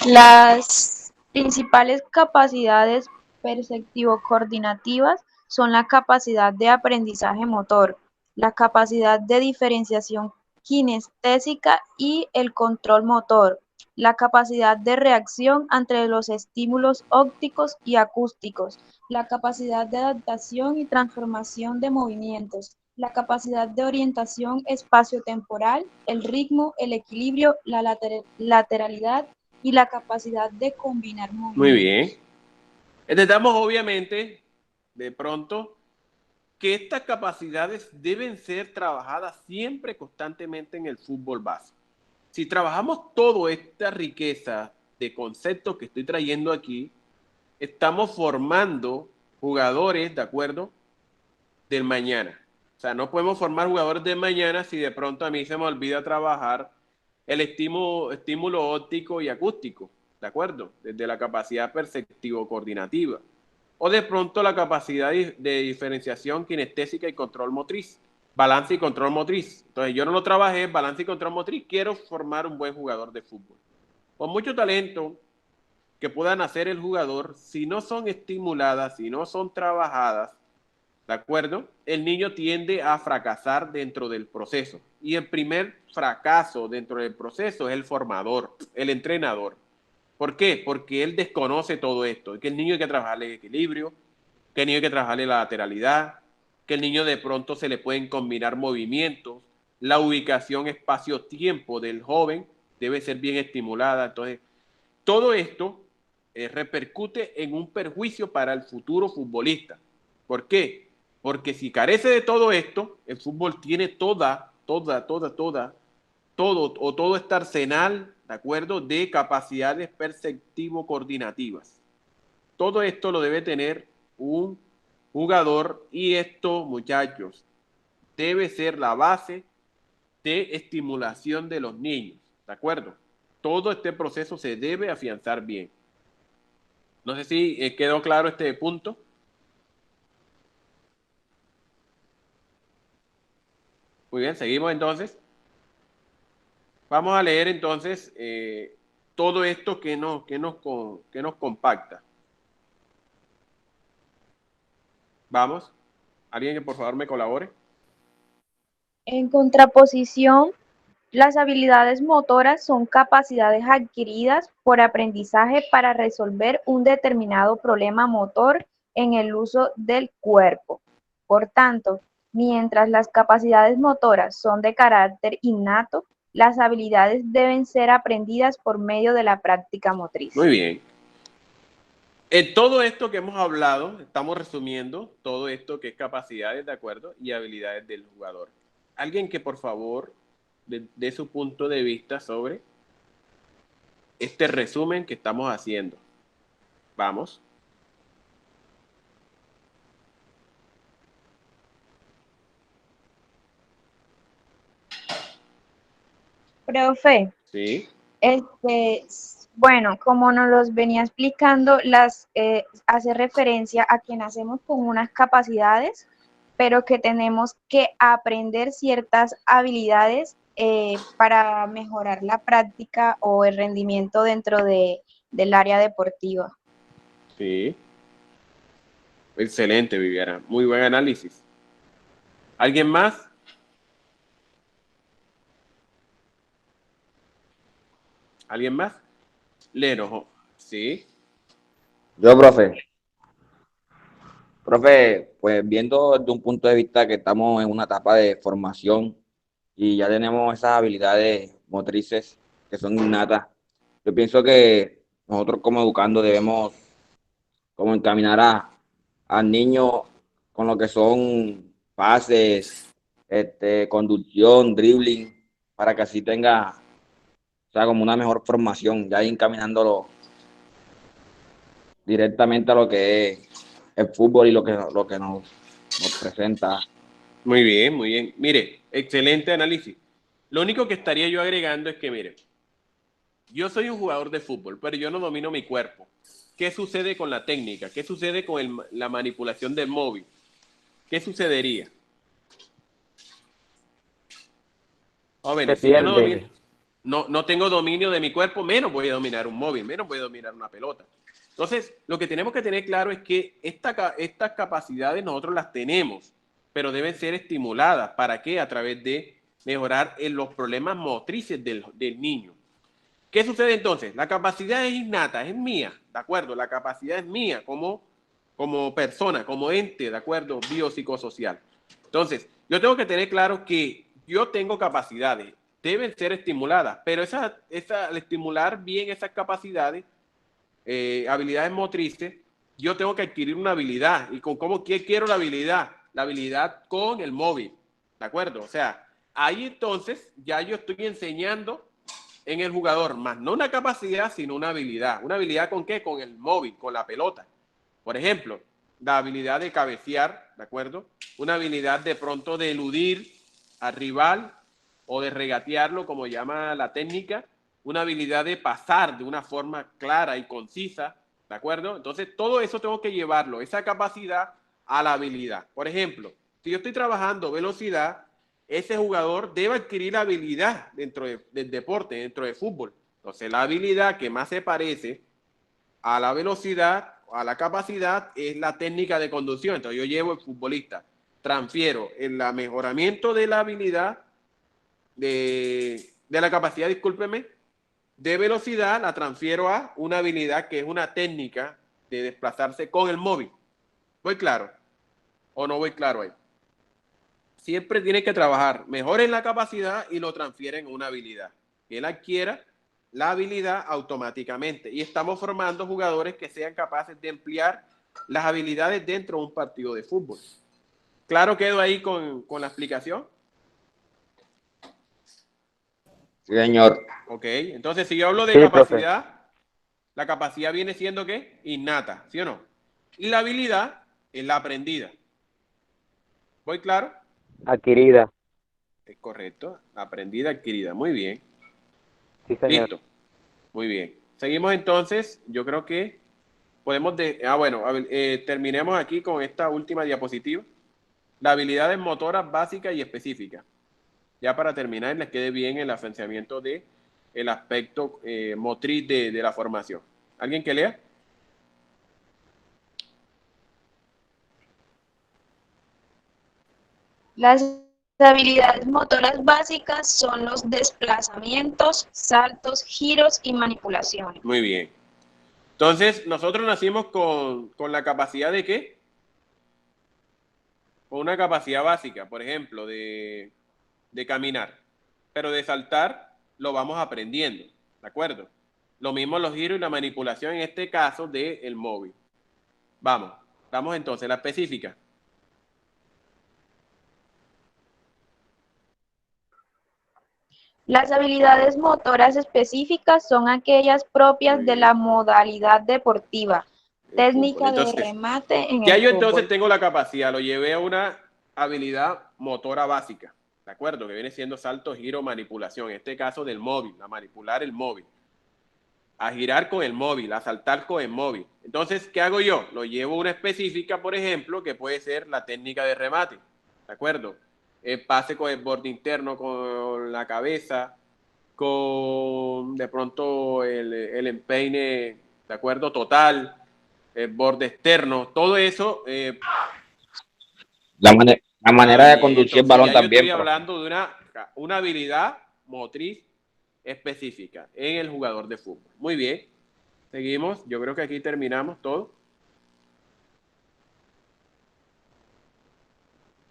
Las principales capacidades perceptivo-coordinativas son la capacidad de aprendizaje motor, la capacidad de diferenciación kinestésica y el control motor, la capacidad de reacción ante los estímulos ópticos y acústicos, la capacidad de adaptación y transformación de movimientos, la capacidad de orientación espaciotemporal, el ritmo, el equilibrio, la lateralidad y la capacidad de combinar Muy movimientos. bien. Entendamos obviamente, de pronto, que estas capacidades deben ser trabajadas siempre constantemente en el fútbol base. Si trabajamos toda esta riqueza de conceptos que estoy trayendo aquí, estamos formando jugadores, ¿de acuerdo?, del mañana. O sea, no podemos formar jugadores de mañana si de pronto a mí se me olvida trabajar el estímulo óptico y acústico, ¿de acuerdo? Desde la capacidad perceptivo-coordinativa. O de pronto la capacidad de diferenciación kinestésica y control motriz, balance y control motriz. Entonces yo no lo trabajé, balance y control motriz, quiero formar un buen jugador de fútbol. Con mucho talento que puedan hacer el jugador, si no son estimuladas, si no son trabajadas, ¿de acuerdo? El niño tiende a fracasar dentro del proceso. Y el primer fracaso dentro del proceso es el formador, el entrenador. ¿Por qué? Porque él desconoce todo esto. Que el niño hay que trabajarle el equilibrio, que el niño hay que trabajarle la lateralidad, que el niño de pronto se le pueden combinar movimientos, la ubicación espacio-tiempo del joven debe ser bien estimulada. Entonces, todo esto repercute en un perjuicio para el futuro futbolista. ¿Por qué? Porque si carece de todo esto, el fútbol tiene todo este arsenal, ¿de acuerdo?, de capacidades perceptivo-coordinativas. Todo esto lo debe tener un jugador y esto, muchachos, debe ser la base de estimulación de los niños, ¿de acuerdo? Todo este proceso se debe afianzar bien. No sé si quedó claro este punto. Muy bien, seguimos entonces. Vamos a leer entonces todo esto que nos compacta. Vamos. ¿Alguien que por favor me colabore? En contraposición, las habilidades motoras son capacidades adquiridas por aprendizaje para resolver un determinado problema motor en el uso del cuerpo. Por tanto, mientras las capacidades motoras son de carácter innato, las habilidades deben ser aprendidas por medio de la práctica motriz. Muy bien. En todo esto que hemos hablado, estamos resumiendo todo esto que es capacidades, ¿de acuerdo?, y habilidades del jugador. Alguien que por favor dé su punto de vista sobre este resumen que estamos haciendo. Vamos. Profe, Sí. Bueno, como nos los venía explicando, hace referencia a que nacemos con unas capacidades, pero que tenemos que aprender ciertas habilidades para mejorar la práctica o el rendimiento dentro del área deportiva. Sí. Excelente, Viviana. Muy buen análisis. ¿Alguien más? ¿Alguien más? Leno, sí. Yo, profe. Profe, pues viendo desde un punto de vista que estamos en una etapa de formación y ya tenemos esas habilidades motrices que son innatas, yo pienso que nosotros como educando debemos como encaminar al niño con lo que son pases, conducción, dribbling, para que así tenga, o sea, como una mejor formación, ya encaminándolo directamente a lo que es el fútbol y lo que nos presenta. Muy bien, muy bien. Mire, excelente análisis. Lo único que estaría yo agregando es que, mire, yo soy un jugador de fútbol, pero yo no domino mi cuerpo. ¿Qué sucede con la técnica? ¿Qué sucede con la manipulación del móvil? ¿Qué sucedería? Jóvenes, si yo no tengo dominio de mi cuerpo, menos voy a dominar un móvil, menos voy a dominar una pelota. Entonces, lo que tenemos que tener claro es que estas capacidades nosotros las tenemos, pero deben ser estimuladas. ¿Para qué? A través de mejorar los problemas motrices del niño. ¿Qué sucede entonces? La capacidad es innata, es mía, ¿de acuerdo? La capacidad es mía como persona, como ente, ¿de acuerdo? Biopsicosocial. Entonces, yo tengo que tener claro que yo tengo capacidades, deben ser estimuladas, pero al estimular bien esas capacidades, habilidades motrices, yo tengo que adquirir una habilidad. ¿Y con qué quiero la habilidad? La habilidad con el móvil, ¿de acuerdo? O sea, ahí entonces ya yo estoy enseñando en el jugador, más no una capacidad, sino una habilidad. ¿Una habilidad con qué? Con el móvil, con la pelota. Por ejemplo, la habilidad de cabecear, ¿de acuerdo? Una habilidad de pronto de eludir al rival o de regatearlo, como llama la técnica, una habilidad de pasar de una forma clara y concisa, ¿de acuerdo? Entonces, todo eso tengo que llevarlo, esa capacidad a la habilidad. Por ejemplo, si yo estoy trabajando velocidad, ese jugador debe adquirir la habilidad dentro del deporte, dentro del fútbol. Entonces, la habilidad que más se parece a la velocidad, a la capacidad, es la técnica de conducción. Entonces, yo llevo el futbolista, transfiero el mejoramiento de la habilidad, de la capacidad, discúlpeme, de velocidad, la transfiero a una habilidad que es una técnica de desplazarse con el móvil. ¿Voy claro? ¿O no voy claro ahí? Siempre tiene que trabajar mejor en la capacidad y lo transfieren a una habilidad. Que él adquiera la habilidad automáticamente. Y estamos formando jugadores que sean capaces de emplear las habilidades dentro de un partido de fútbol. ¿Claro quedó ahí con la explicación? Sí, señor. Ok, entonces si yo hablo de Sí, capacidad, la capacidad viene siendo ¿qué? Innata, ¿sí o no? Y la habilidad es la aprendida. ¿Voy claro? adquirida. Es correcto, aprendida, adquirida. Muy bien. Sí, señor. Listo. Muy bien. Seguimos entonces. Yo creo que podemos... bueno, terminemos aquí con esta última diapositiva. Las habilidades motoras básicas y específicas. Ya para terminar, les quede bien el afianzamiento de el aspecto motriz de la formación. ¿Alguien que lea? Las habilidades motoras básicas son los desplazamientos, saltos, giros y manipulaciones. Muy bien. Entonces, nosotros nacimos con la capacidad de ¿qué? Con una capacidad básica, por ejemplo, de caminar. Pero de saltar lo vamos aprendiendo, ¿de acuerdo? Lo mismo los giros y la manipulación en este caso del móvil. Vamos entonces, la específica. Las habilidades motoras específicas son aquellas propias Muy de bien. la modalidad deportiva, El técnica fútbol. de Entonces, remate en ya el yo entonces fútbol. tengo la capacidad, lo llevé a una habilidad motora básica, ¿de acuerdo? Que viene siendo salto, giro, manipulación. En este caso del móvil, a manipular el móvil, a girar con el móvil, a saltar con el móvil. Entonces, ¿qué hago yo? Lo llevo a una específica, por ejemplo, que puede ser la técnica de remate, ¿de acuerdo? El pase con el borde interno, con la cabeza, con de pronto el empeine, ¿de acuerdo? Total, el borde externo, todo eso. La manera de Bien, conducir el entonces balón ya yo también, estoy profe. hablando de una habilidad motriz específica en el jugador de fútbol. Muy bien, seguimos. Yo creo que aquí terminamos todo.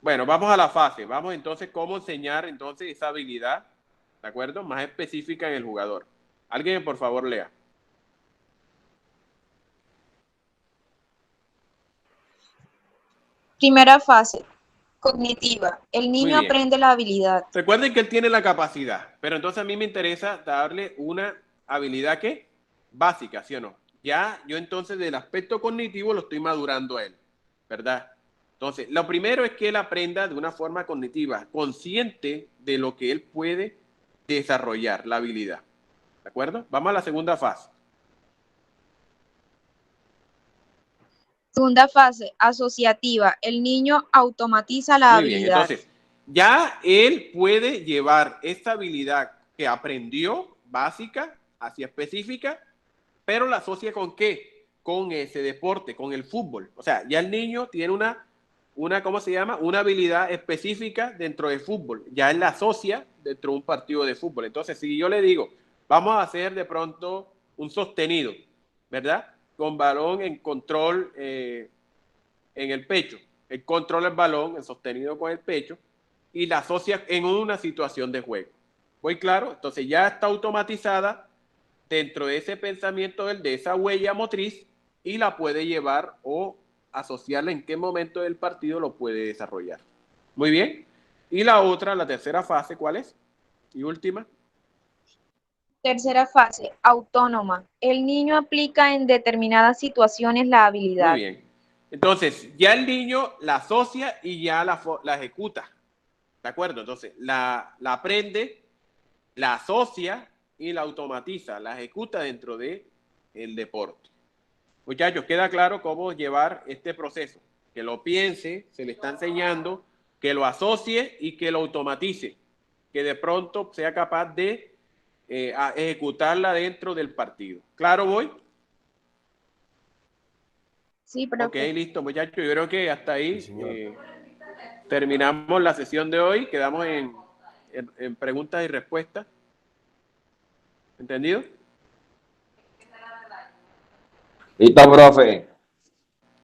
Bueno, vamos a la fase. Vamos entonces cómo enseñar entonces esa habilidad, ¿de acuerdo? Más específica en el jugador. Alguien, por favor, lea. Primera fase, cognitiva. El Muy niño bien. aprende la habilidad. Recuerden que él tiene la capacidad, pero entonces a mí me interesa darle una habilidad que básica, ¿sí o no? Ya yo entonces del aspecto cognitivo lo estoy madurando a él, ¿verdad? Entonces, lo primero es que él aprenda de una forma cognitiva, consciente de lo que él puede desarrollar, la habilidad. ¿De acuerdo? Vamos a la segunda fase. Segunda fase, asociativa. El niño automatiza la Muy bien, habilidad. entonces, ya él puede llevar esta habilidad que aprendió, básica, hacia específica, pero la asocia ¿con qué? Con ese deporte, con el fútbol. O sea, ya el niño tiene ¿cómo se llama? Una habilidad específica dentro del fútbol. Ya él la asocia dentro de un partido de fútbol. Entonces, si yo le digo, vamos a hacer de pronto un sostenido, ¿verdad? Con balón en control en el pecho. Él controla el balón, el sostenido con el pecho, y la asocia en una situación de juego. ¿Voy claro? Entonces ya está automatizada dentro de ese pensamiento de esa huella motriz y la puede llevar o asociarla en qué momento del partido lo puede desarrollar. Muy bien. Y la otra, la tercera fase, ¿cuál es? Y última. Tercera fase, autónoma. El niño aplica en determinadas situaciones la Muy habilidad. bien. Entonces, ya el niño la asocia y ya la ejecuta. ¿De acuerdo? Entonces, la aprende, la asocia y la automatiza, la ejecuta dentro de el deporte. Muchachos, queda claro cómo llevar este proceso. Que lo piense, se le está enseñando, que lo asocie y que lo automatice. Que de pronto sea capaz de ejecutarla dentro del partido. ¿Claro voy? Sí, profe. Ok, listo, muchachos. Yo creo que hasta ahí Sí, señor. terminamos la sesión de hoy. Quedamos en preguntas y respuestas. ¿Entendido? Listo, profe.